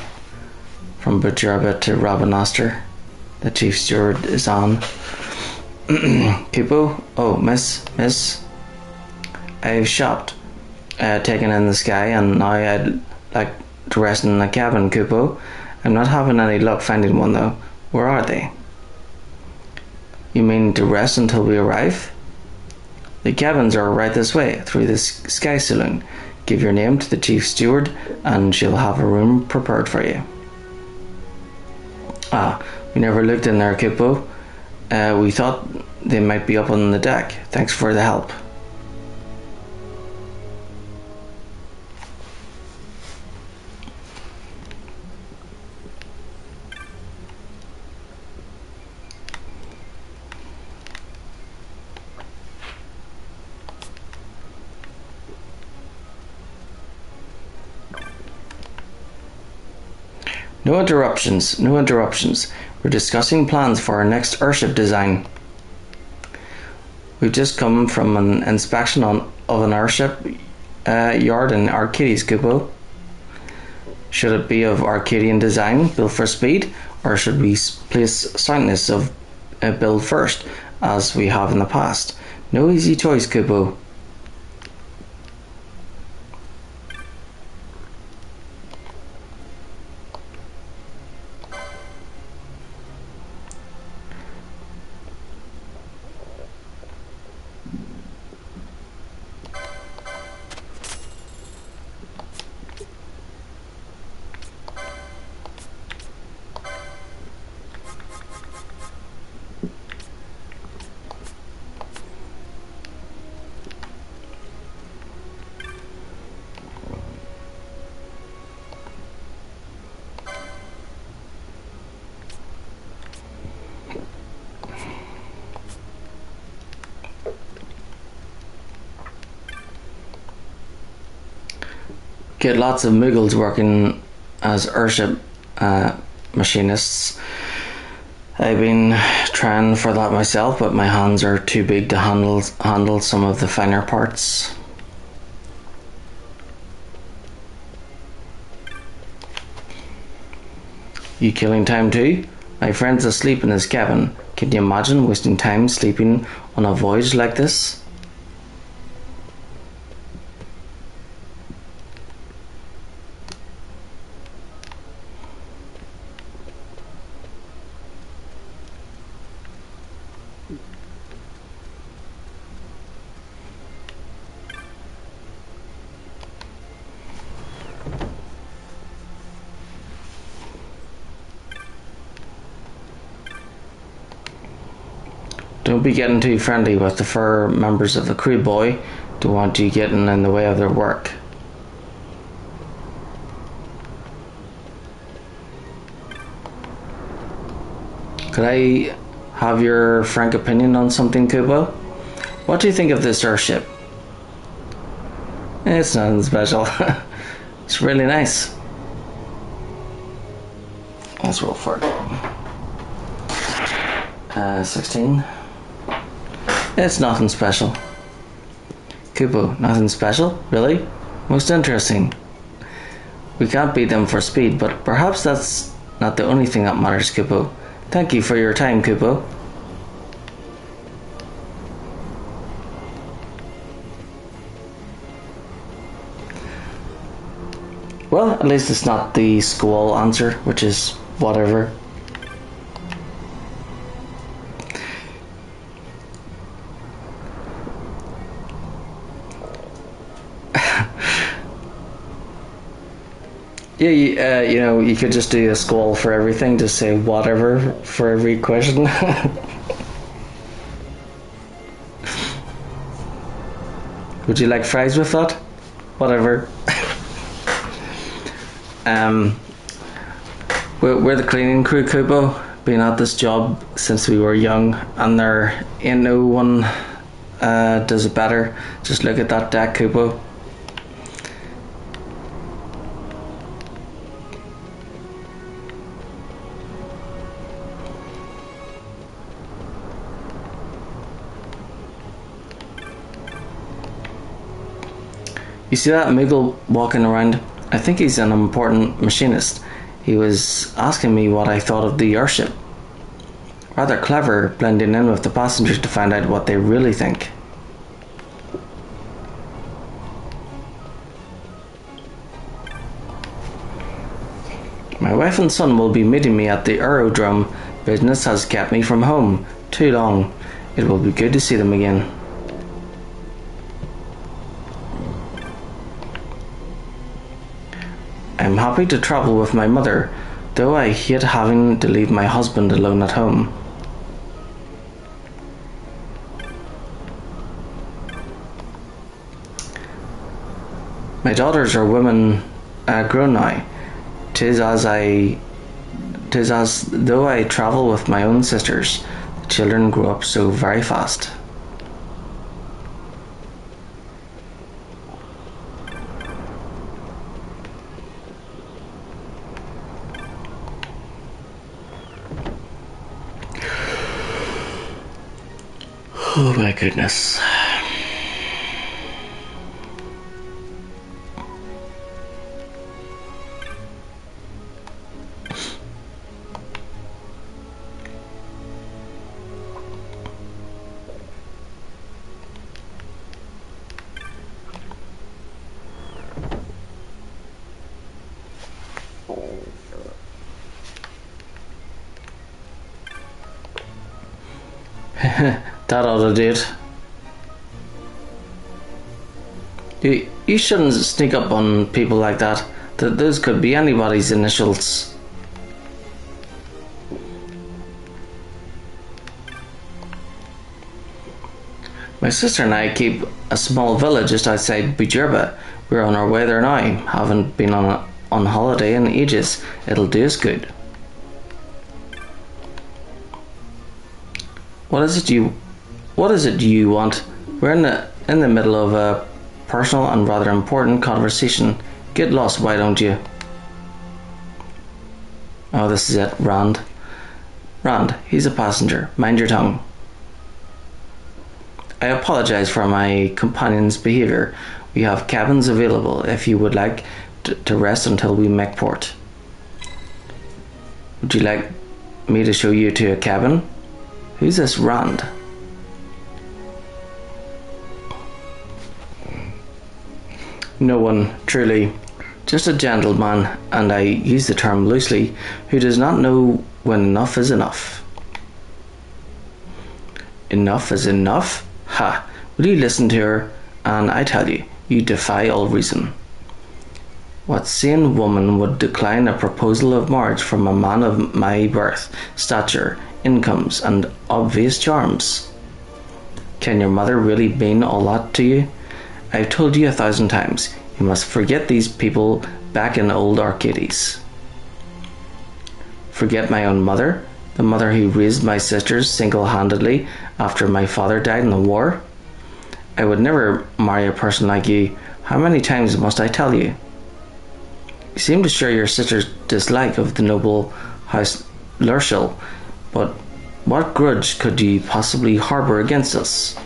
From Bujerba to Ravenaster. The Chief Steward is on. Kupo? Oh, miss. I've shopped, taken in the sky, and now I'd like to rest in a cabin, Kupo. I'm not having any luck finding one though. Where are they? You mean to rest until we arrive? The cabins are right this way, through this sky saloon. Give your name to the Chief Steward and she'll have a room prepared for you. Ah, we never looked in there, Kupo. We thought they might be up on the deck. Thanks for the help. No interruptions. We're discussing plans for our next airship design. We've just come from an inspection of an airship yard in Arcades, Kupo. Should it be of Arcadian design, built for speed, or should we place soundness of build first, as we have in the past? No easy choice, Kupo. get lots of Muggles working as airship machinists. I've been trying for that myself, but my hands are too big to handle some of the finer parts. You killing time too? My friend's asleep in his cabin. Can you imagine wasting time sleeping on a voyage like this? Don't be getting too friendly with the fur members of the crew, boy. Don't want you getting in the way of their work. Could I have your frank opinion on something, Kubo? What do you think of this airship? It's nothing special. It's really nice. Let's roll for it. 16. It's nothing special. Kubo, nothing special? Really? Most interesting. We can't beat them for speed, but perhaps that's not the only thing that matters, Kubo. Thank you for your time, Kubo. Well, at least it's not the squall answer, which is whatever. Yeah, you know, you could just do a squall for everything, just say whatever for every question. Would you like fries with that? Whatever. We're the cleaning crew, Kubo. Been at this job since we were young, and there ain't no one does it better. Just look at that deck, Kubo. You see that Moogle walking around? I think he's an important machinist. He was asking me what I thought of the airship. Rather clever, blending in with the passengers to find out what they really think. My wife and son will be meeting me at the aerodrome. Business has kept me from home too long. It will be good to see them again. I'm happy to travel with my mother, though I hate having to leave my husband alone at home. My daughters are women grown now. 'Tis as though I travel with my own sisters. The children grow up so very fast. Oh my goodness. That ought to do it. You shouldn't sneak up on people like that. Those could be anybody's initials. My sister and I keep a small village just outside Bujerba. We're on our way there now. Haven't been on holiday in ages. It'll do us good. What is it you want? We're in the middle of a personal and rather important conversation. Get lost, why don't you? Oh, this is it, Rand. Rand, he's a passenger. Mind your tongue. I apologize for my companion's behaviour. We have cabins available if you would like to rest until we make port. Would you like me to show you to a cabin? Who's this Rand? No one, truly. Just a gentleman, and I use the term loosely, who does not know when enough is enough. Enough is enough? Ha! Will you listen to her? And I tell you, you defy all reason. What sane woman would decline a proposal of marriage from a man of my birth, stature, incomes, and obvious charms? Can your mother really mean all that to you? I've told you 1,000 times, you must forget these people back in old Arcades. Forget my own mother? The mother who raised my sisters single-handedly after my father died in the war? I would never marry a person like you. How many times must I tell you? You seem to share your sister's dislike of the noble House Lurshel, but what grudge could you possibly harbour against us?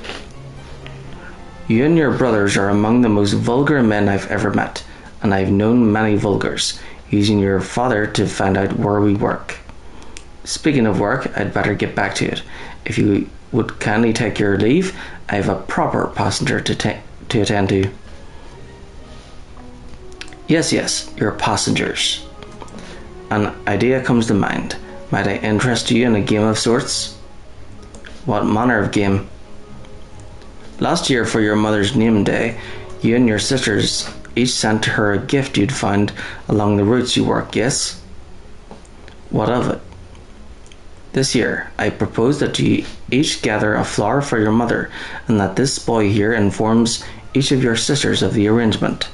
You and your brothers are among the most vulgar men I've ever met, and I've known many vulgars, using your father to find out where we work. Speaking of work, I'd better get back to it. If you would kindly take your leave, I have a proper passenger to attend to. Yes, your passengers. An idea comes to mind. Might I interest you in a game of sorts? What manner of game? Last year for your mother's name day, you and your sisters each sent her a gift you'd found along the routes you work, yes? What of it? This year, I propose that you each gather a flower for your mother, and that this boy here informs each of your sisters of the arrangement.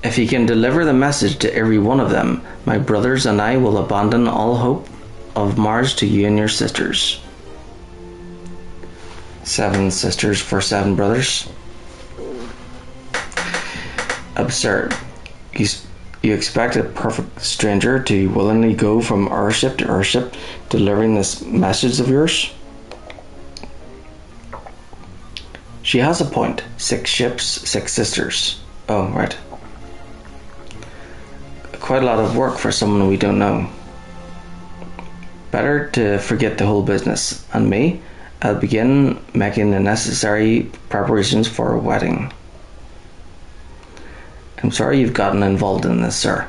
If you can deliver the message to every one of them, my brothers and I will abandon all hope of marriage to you and your sisters. 7 sisters for 7 brothers. Absurd. You expect a perfect stranger to willingly go from airship to airship delivering this message of yours? She has a point. 6 ships, 6 sisters. Oh, right. Quite a lot of work for someone we don't know. Better to forget the whole business. And me? I'll begin making the necessary preparations for a wedding. I'm sorry you've gotten involved in this, sir.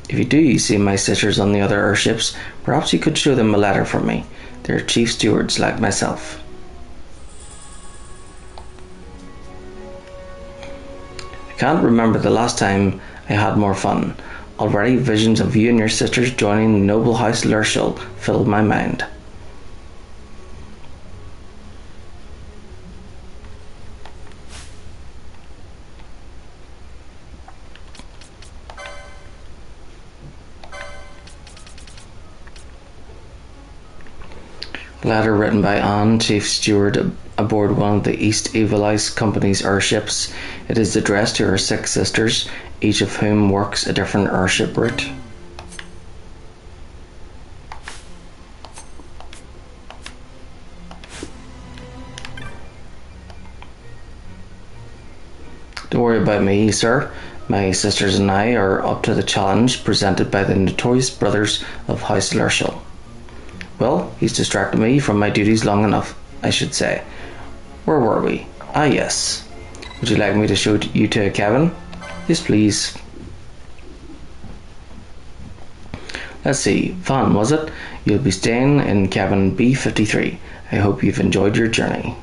If you do see my sisters on the other airships, perhaps you could show them a letter from me. They're chief stewards like myself. I can't remember the last time I had more fun. Already visions of you and your sisters joining the noble House Lurshel filled my mind. Letter written by Anne, Chief Steward aboard one of the East Evilice Company's airships. It is addressed to her 6 sisters, each of whom works a different airship route. Don't worry about me, sir. My sisters and I are up to the challenge presented by the notorious brothers of House Lurshel. Well, he's distracted me from my duties long enough, I should say. Where were we? Ah, yes. Would you like me to show you to a cabin? Yes, please. Let's see. Fun, was it? You'll be staying in cabin B53. I hope you've enjoyed your journey.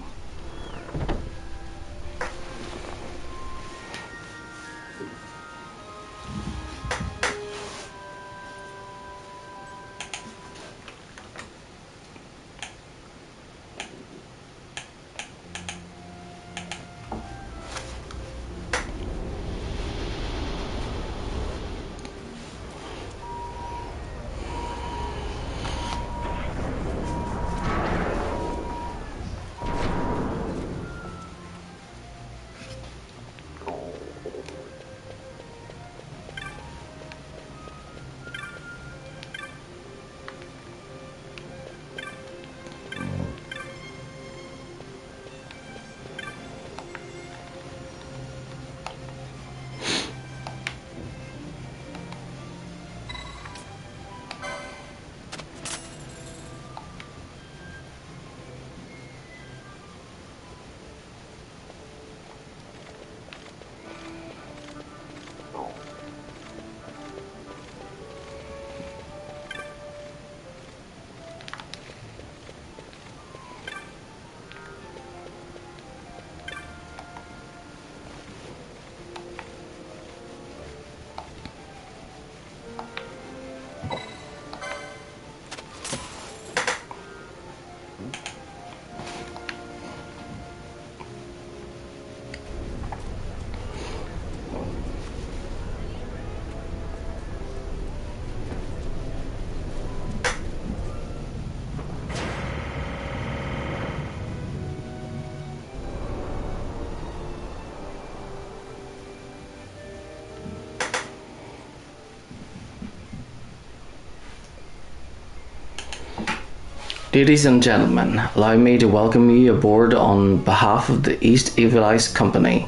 Ladies and gentlemen, allow me to welcome you aboard on behalf of the East Evil Ice Company.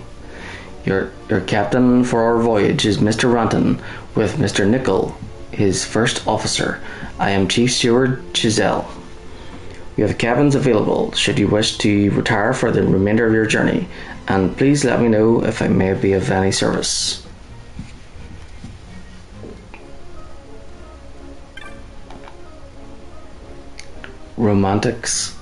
Your captain for our voyage is Mr. Ranton, with Mr. Nickel, his first officer. I am Chief Steward Giselle. We have cabins available should you wish to retire for the remainder of your journey, and please let me know if I may be of any service. Romantics.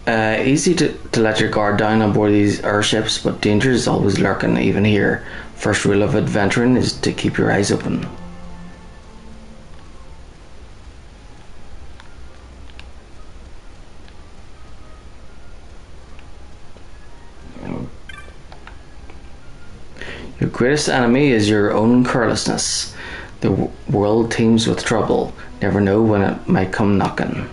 Easy to let your guard down on board these airships, but danger is always lurking, even here. First rule of adventuring is to keep your eyes open. Your greatest enemy is your own carelessness. The world teems with trouble. Never know when it might come knocking.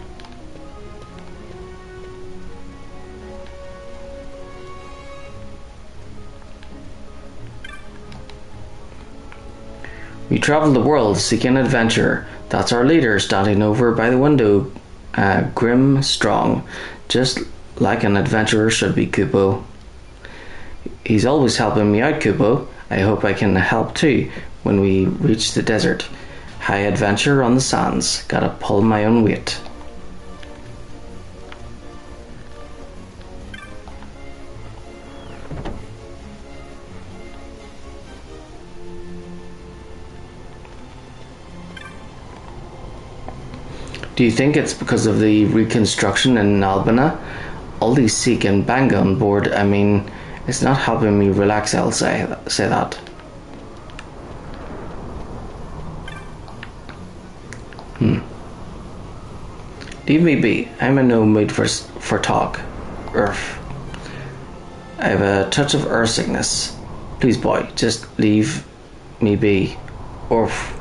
We travel the world seeking adventure. That's our leader standing over by the window, grim, strong, just like an adventurer should be, Kupo. He's always helping me out, Kupo. I hope I can help too when we reach the desert. High adventure on the sands. Gotta pull my own weight. Do you think it's because of the reconstruction in Albina? All these Sikh and Banga on board, I mean, it's not helping me relax, I'll say that. Leave me be. I'm in no mood for talk. Earth. I have a touch of earth sickness. Please, boy, just leave me be. Earth.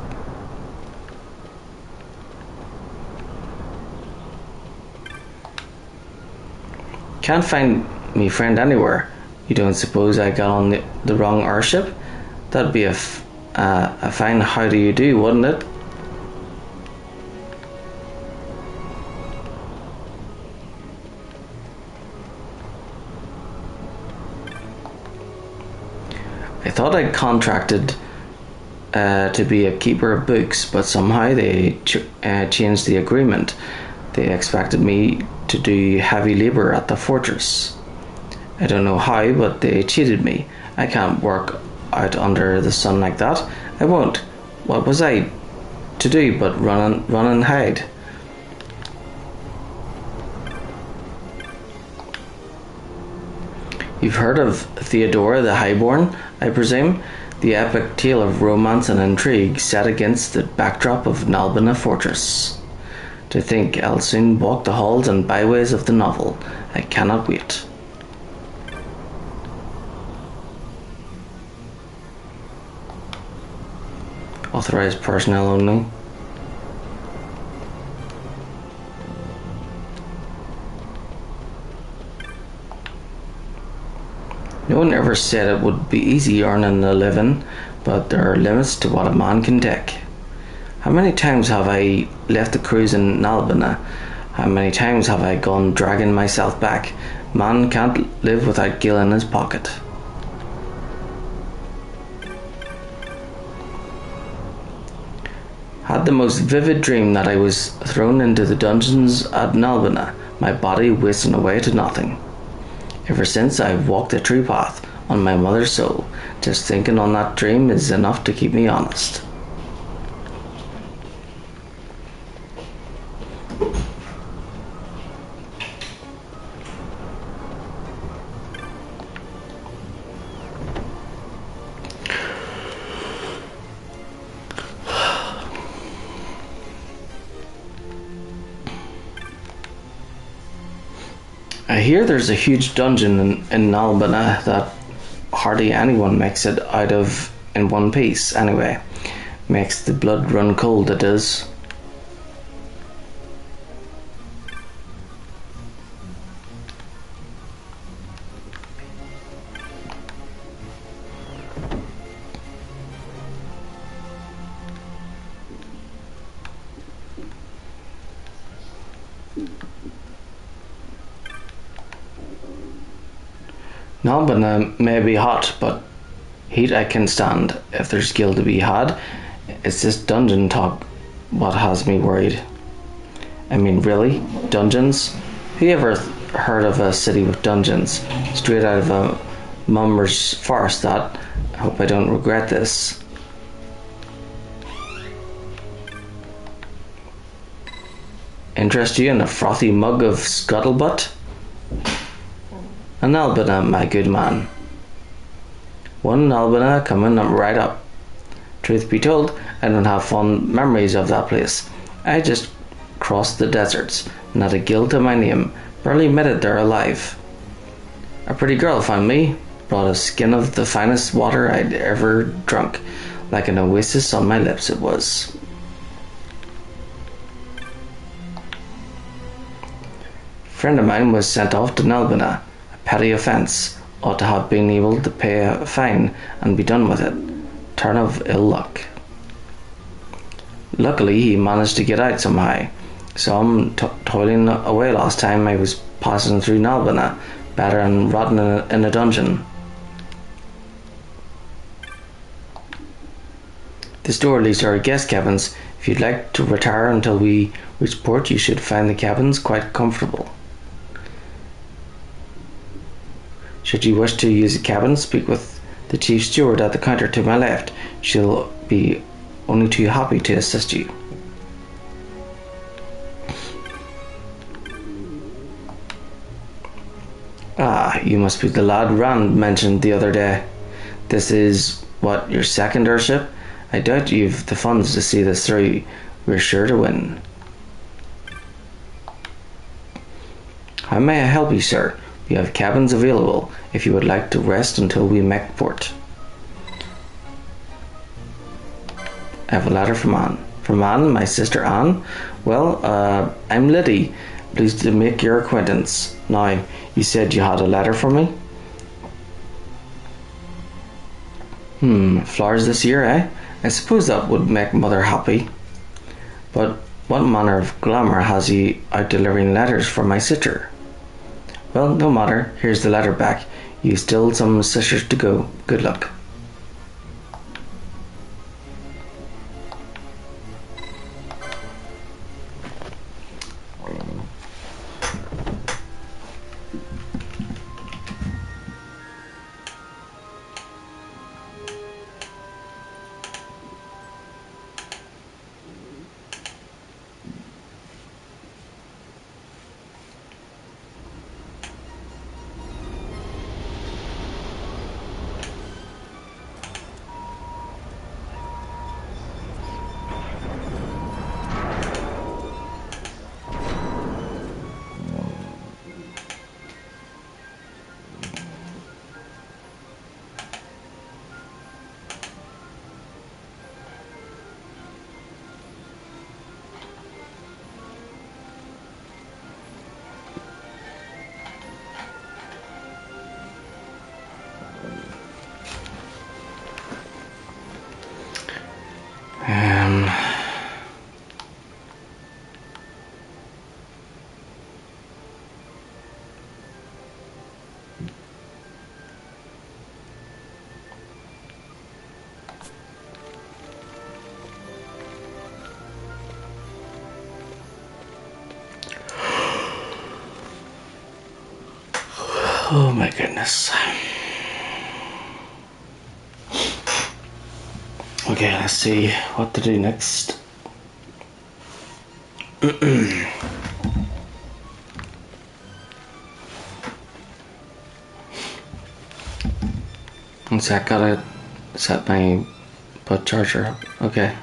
Can't find me friend anywhere. You don't suppose I got on the wrong airship? That'd be a fine how do you do, wouldn't it? I thought I'd contracted to be a keeper of books, but somehow they changed the agreement. They expected me to do heavy labour at the fortress. I don't know how, but they cheated me. I can't work out under the sun like that. I won't. What was I to do but run and hide? You've heard of Theodora the Highborn, I presume? The epic tale of romance and intrigue set against the backdrop of Nalbina Fortress. To think I'll soon walk the halls and byways of the novel. I cannot wait. Authorized personnel only. No one ever said it would be easy earning a living, but there are limits to what a man can take. How many times have I left the cruise in Nalbina? How many times have I gone dragging myself back? Man can't live without gil in his pocket. Had the most vivid dream that I was thrown into the dungeons at Nalbina, my body wasting away to nothing. Ever since I've walked the true path on my mother's soul. Just thinking on that dream is enough to keep me honest. I hear there's a huge dungeon in Albina that hardly anyone makes it out of in one piece. Anyway, makes the blood run cold, it is. Nalbina may be hot, but heat I can stand if there's skill to be had. It's this dungeon talk what has me worried. I mean, really? Dungeons? Who ever heard of a city with dungeons? Straight out of a mummer's farce, that. I hope I don't regret this. Interest you in a frothy mug of scuttlebutt? An Albina, my good man. One Albina coming right up. Truth be told, I don't have fond memories of that place. I just crossed the deserts, not a gill to my name, barely made it there alive. A pretty girl found me, brought a skin of the finest water I'd ever drunk, like an oasis on my lips it was. A friend of mine was sent off to Nalbina, a petty offence, ought to have been able to pay a fine and be done with it. Turn of ill luck. Luckily he managed to get out somehow. Saw him toiling away last time I was passing through Nalbina, better than rotting in a dungeon. This door leads to our guest cabins. If you'd like to retire until we reach port, you should find the cabins quite comfortable. Should you wish to use the cabin, speak with the chief steward at the counter to my left. She'll be only too happy to assist you. Ah, you must be the lad Rand mentioned the other day. This is, what, your second airship? I doubt you've the funds to see this through. We're sure to win. How may I help you, sir? We have cabins available if you would like to rest until we make port. I have a letter from Anne. From Anne, my sister Anne? Well, I'm Liddy. Pleased to make your acquaintance. Now, you said you had a letter for me? Flowers this year, eh? I suppose that would make Mother happy. But what manner of glamour has he out delivering letters for my sister? Well, no matter. Here's the letter back. You still some sisters to go. Good luck. Oh my goodness. Okay, let's see what to do next. One sec, gotta set my butt charger up. Okay.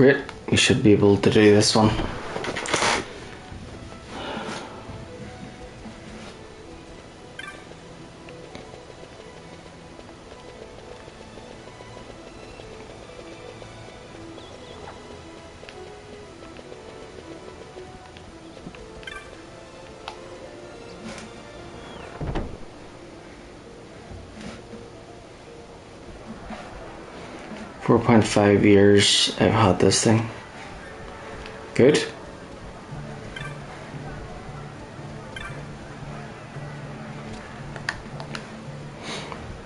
Great, you should be able to do this one. .5 years I've had this thing. Good.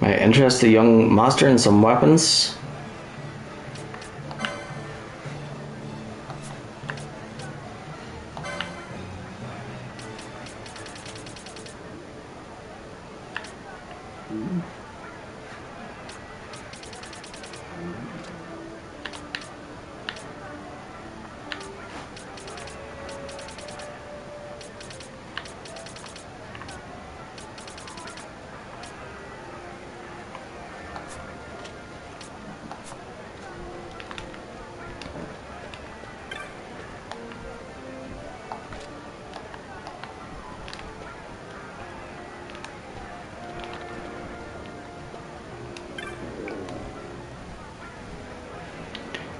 Might interest the young master in some weapons.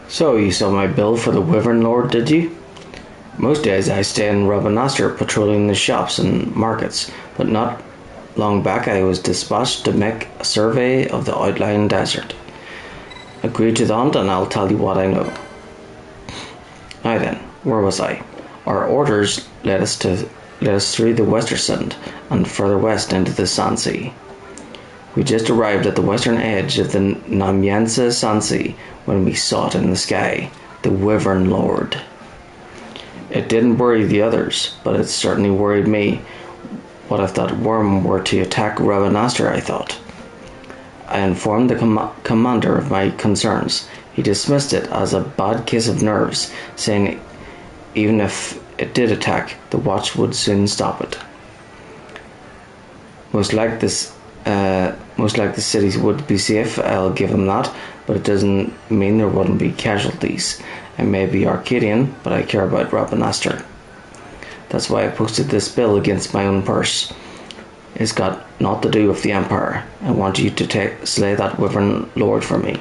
So, you saw my bill for the Wyvern Lord, did you? Most days I stay in Rabanastre patrolling the shops and markets, but not long back I was dispatched to make a survey of the outlying desert. Agree to that and I'll tell you what I know. Now then, where was I? Our orders led us through the Westersund and further west into the Sand Sea. We just arrived at the western edge of the Namyensa Sand Sea when we saw it in the sky, the Wyvern Lord. It didn't worry the others, but it certainly worried me. What if that worm were to attack Rabanastre, I thought. I informed the commander of my concerns. He dismissed it as a bad case of nerves, saying even if it did attack, the watch would soon stop it. Most like the cities would be safe, I'll give him that, but it doesn't mean there wouldn't be casualties. I may be Arcadian, but I care about Rabanastre. That's why I posted this bill against my own purse. It's got naught to do with the Empire. I want you to slay that Wyvern Lord for me.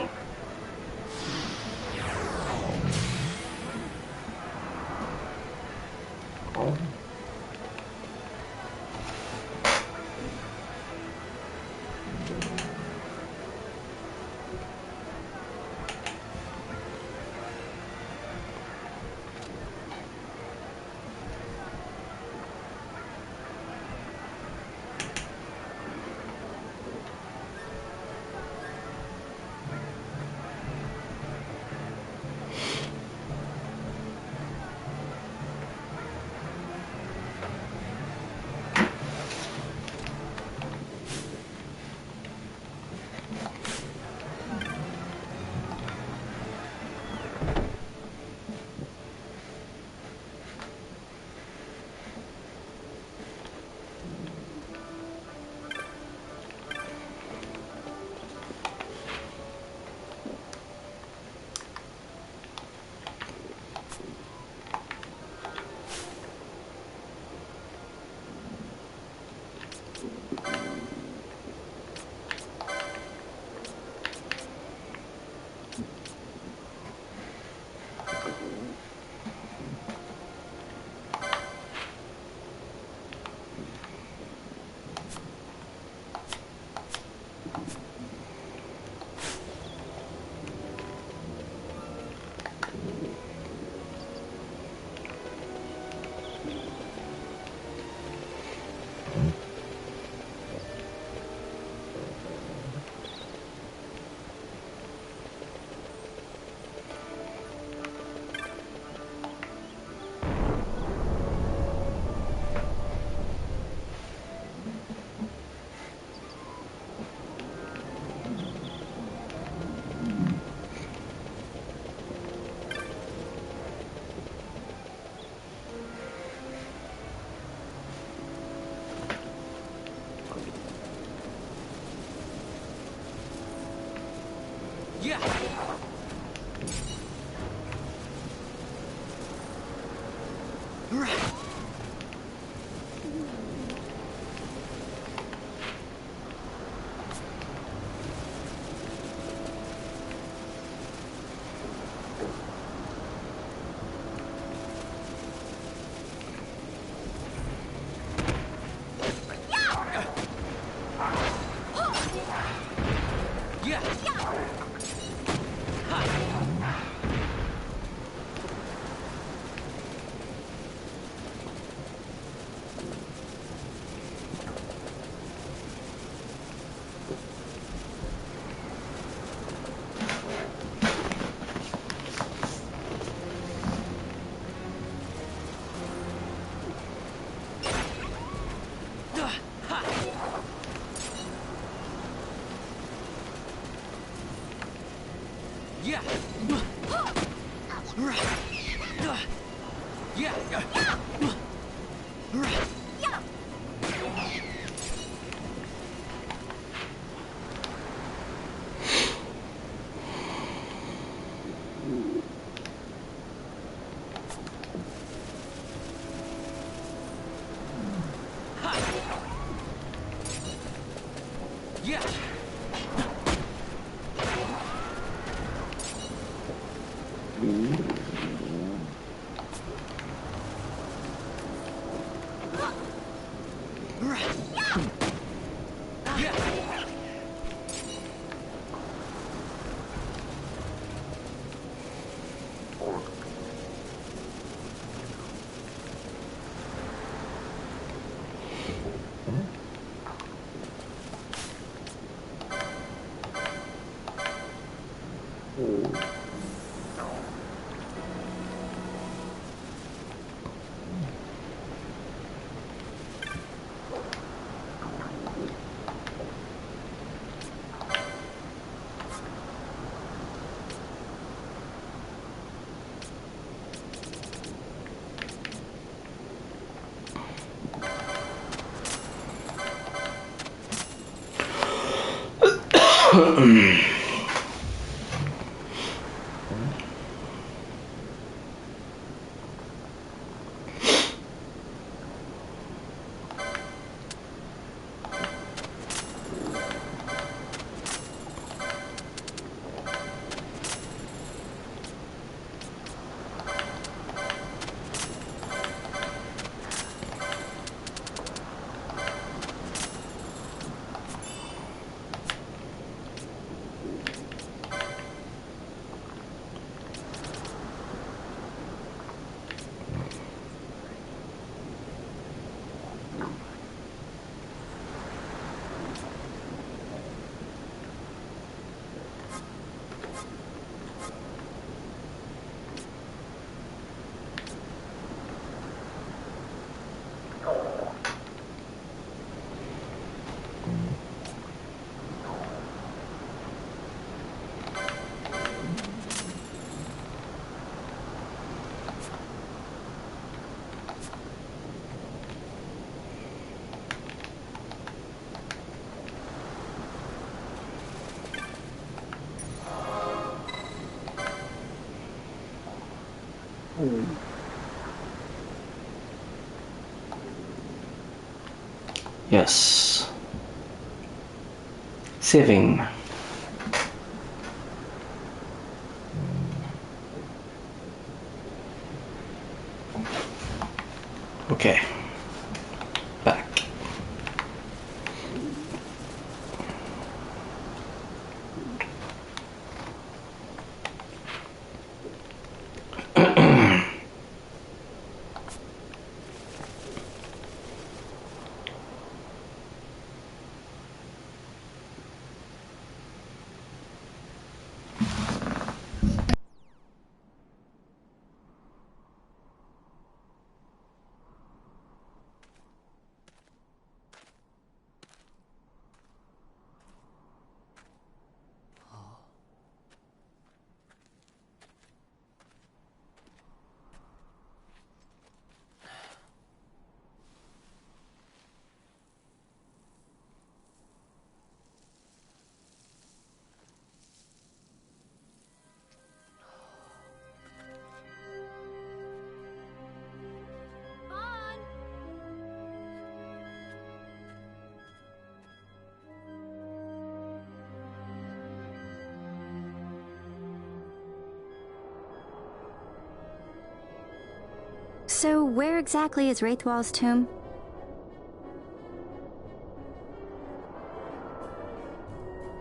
Yes. Saving. Okay. Back. So where exactly is Wraithwall's tomb?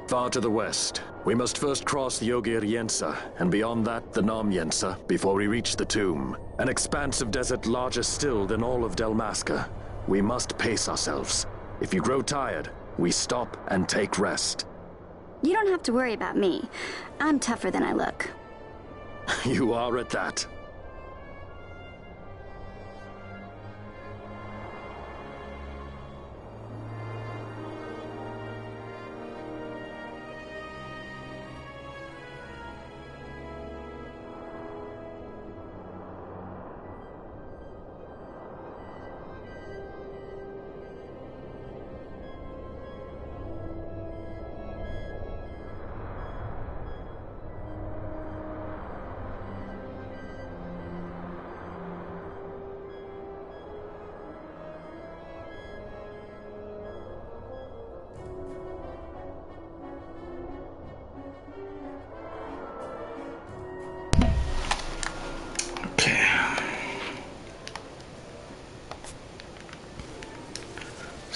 Far to the west. We must first cross the Ogir Yensa, and beyond that, the Nam Yensa, before we reach the tomb. An expanse of desert larger still than all of Delmasca. We must pace ourselves. If you grow tired, we stop and take rest. You don't have to worry about me. I'm tougher than I look. You are at that.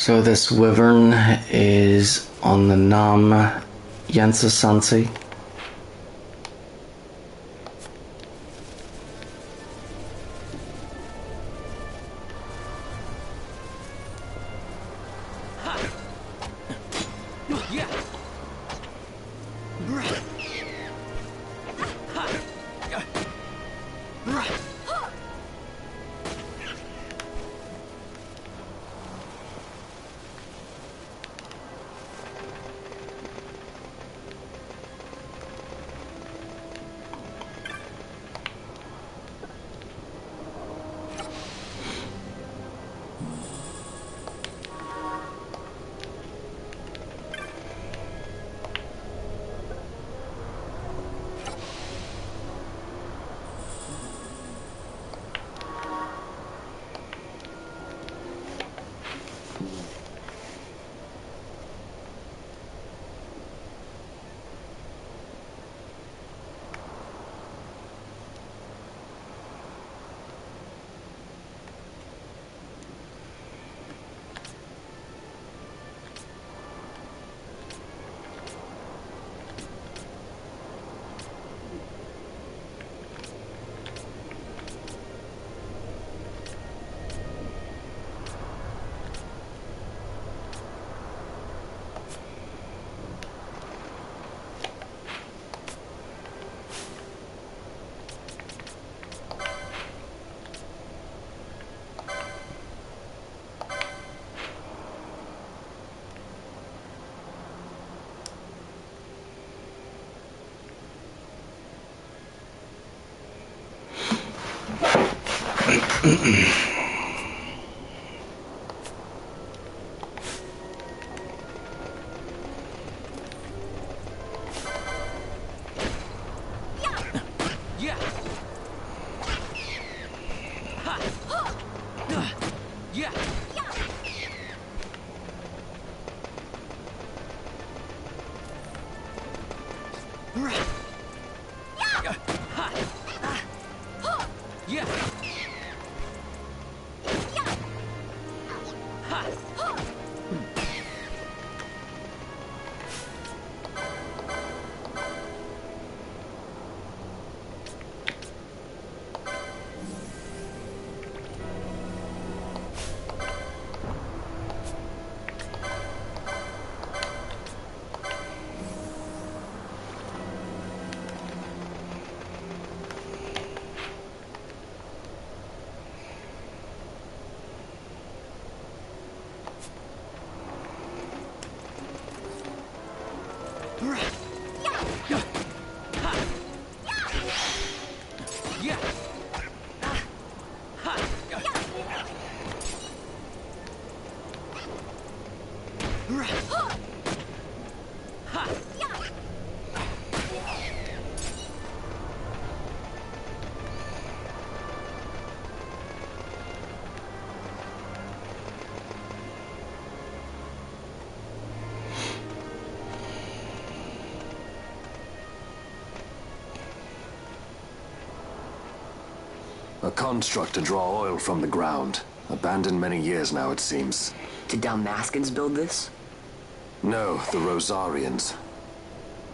So this wyvern is on the Nam Yensa Sansi. A construct to draw oil from the ground. Abandoned many years now, it seems. Did Dalmaskans build this? No, the Rosarians.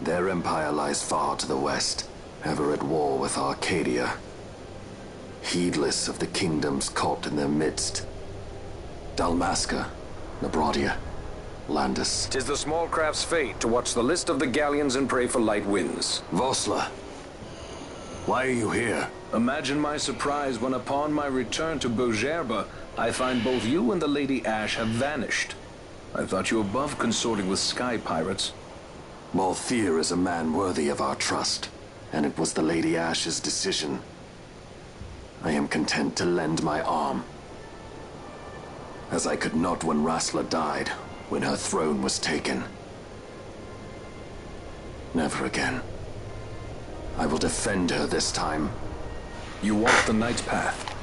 Their empire lies far to the west, ever at war with Arcadia. Heedless of the kingdoms caught in their midst. Dalmasca, Nabrodia, Landis. 'Tis the small craft's fate to watch the list of the galleons and pray for light winds. Vossler, why are you here? Imagine my surprise when upon my return to Beaugerbe, I find both you and the Lady Ash have vanished. I thought you above consorting with sky pirates. Malthier is a man worthy of our trust, and it was the Lady Ash's decision. I am content to lend my arm, as I could not when Rassler died, when her throne was taken. Never again. I will defend her this time. You walk the Knight's path.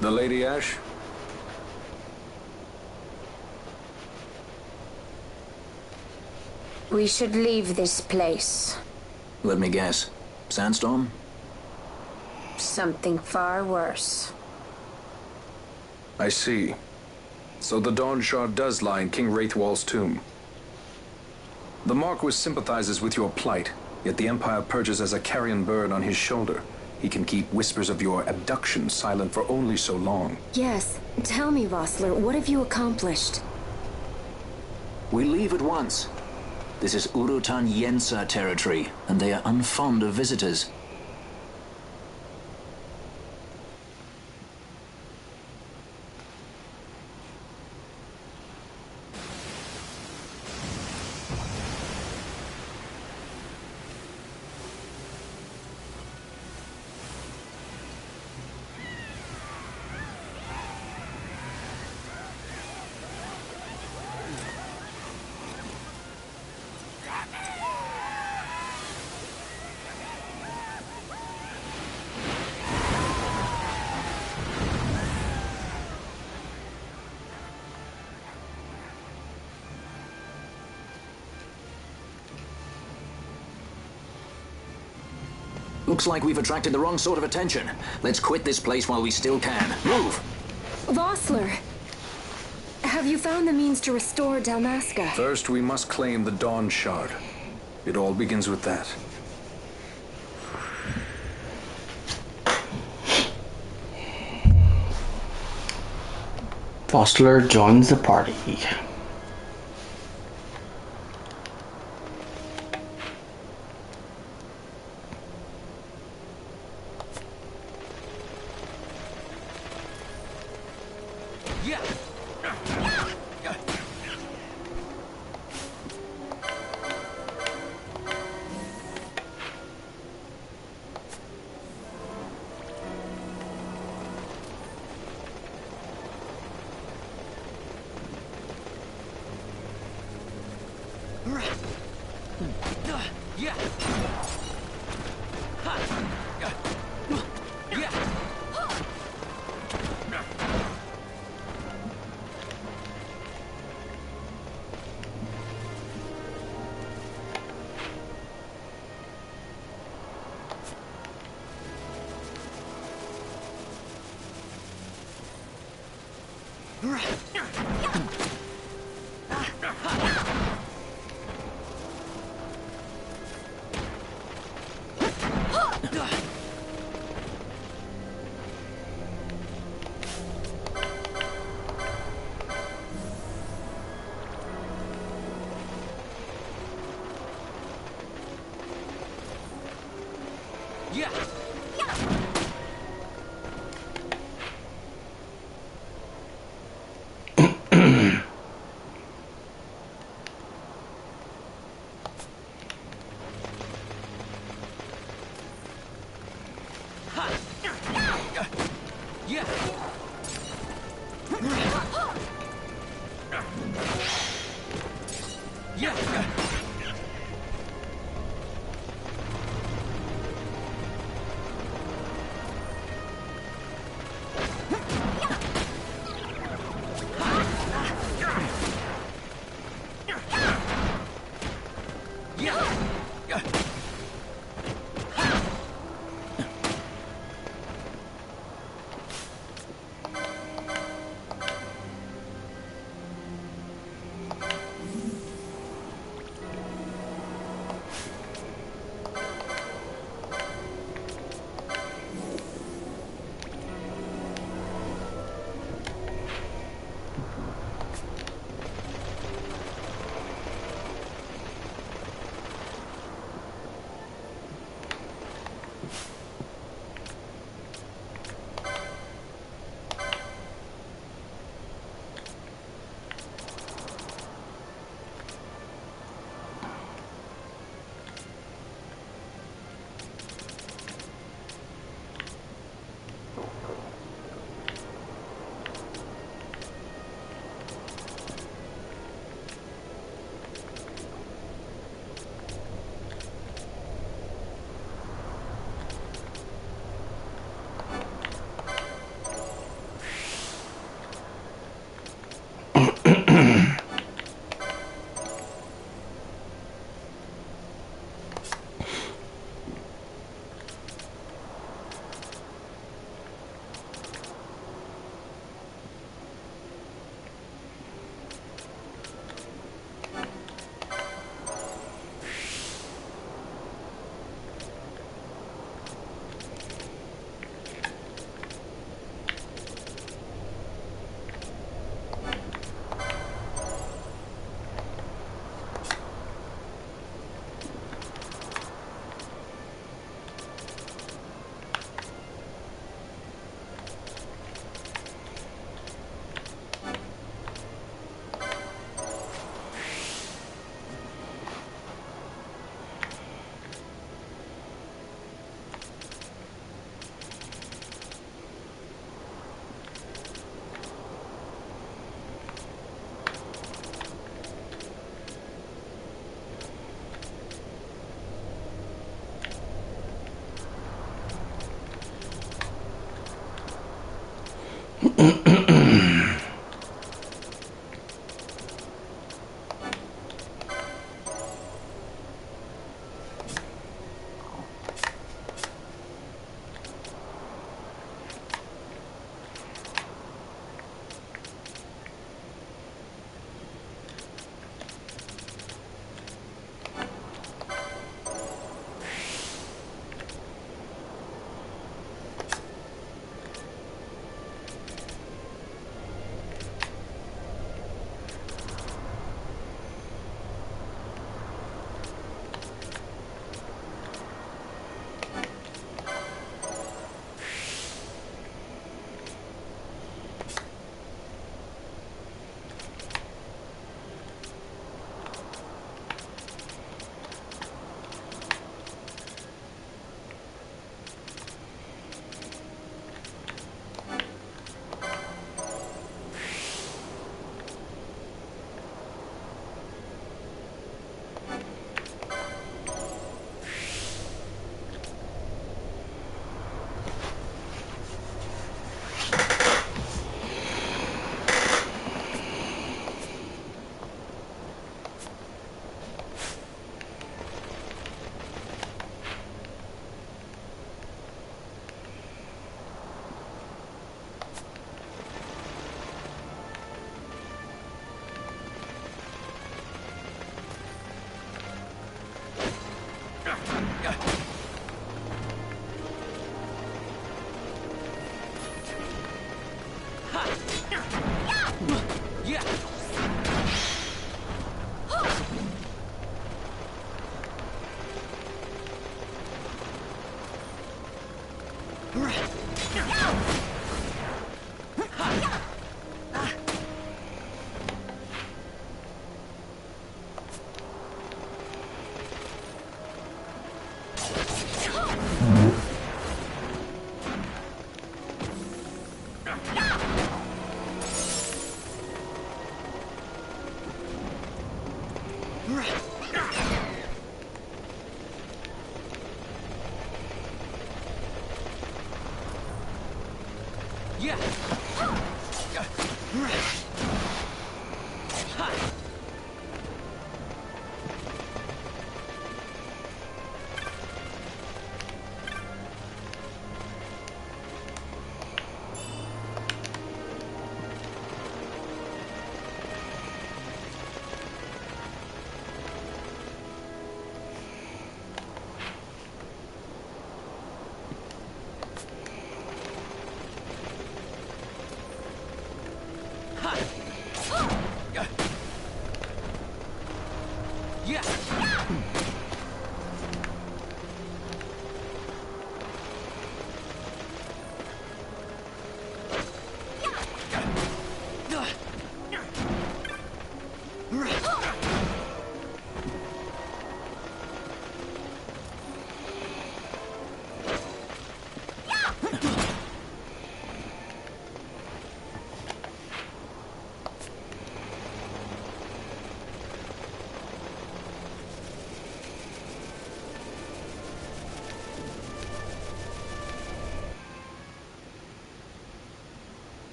The Lady Ash? We should leave this place. Let me guess. Sandstorm? Something far worse. I see. So the Dawn Shard does lie in King Wraithwall's tomb. The Marquis sympathizes with your plight, yet the Empire perches as a carrion bird on his shoulder. He can keep whispers of your abduction silent for only so long. Yes. Tell me, Vossler, what have you accomplished? We leave at once. This is Urutan Yensa territory, and they are unfond of visitors. Looks like we've attracted the wrong sort of attention. Let's quit this place while we still can. Move! Vossler! Have you found the means to restore Dalmasca? First, we must claim the Dawn Shard. It all begins with that. Vossler joins the party.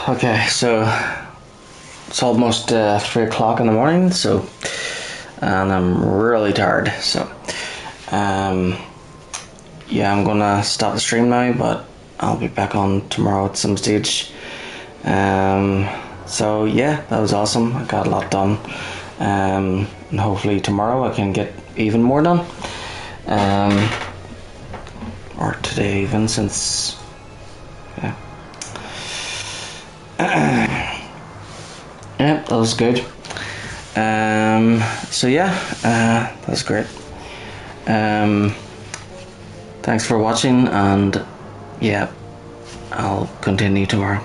Okay, so it's almost 3 o'clock in the morning, and I'm really tired, so yeah, I'm gonna stop the stream now, but I'll be back on tomorrow at some stage. So yeah, that was awesome. I got a lot done, and hopefully tomorrow I can get even more done, or today even, since yeah. Yeah, that was good. So yeah, that's great. Thanks for watching, and yeah, I'll continue tomorrow.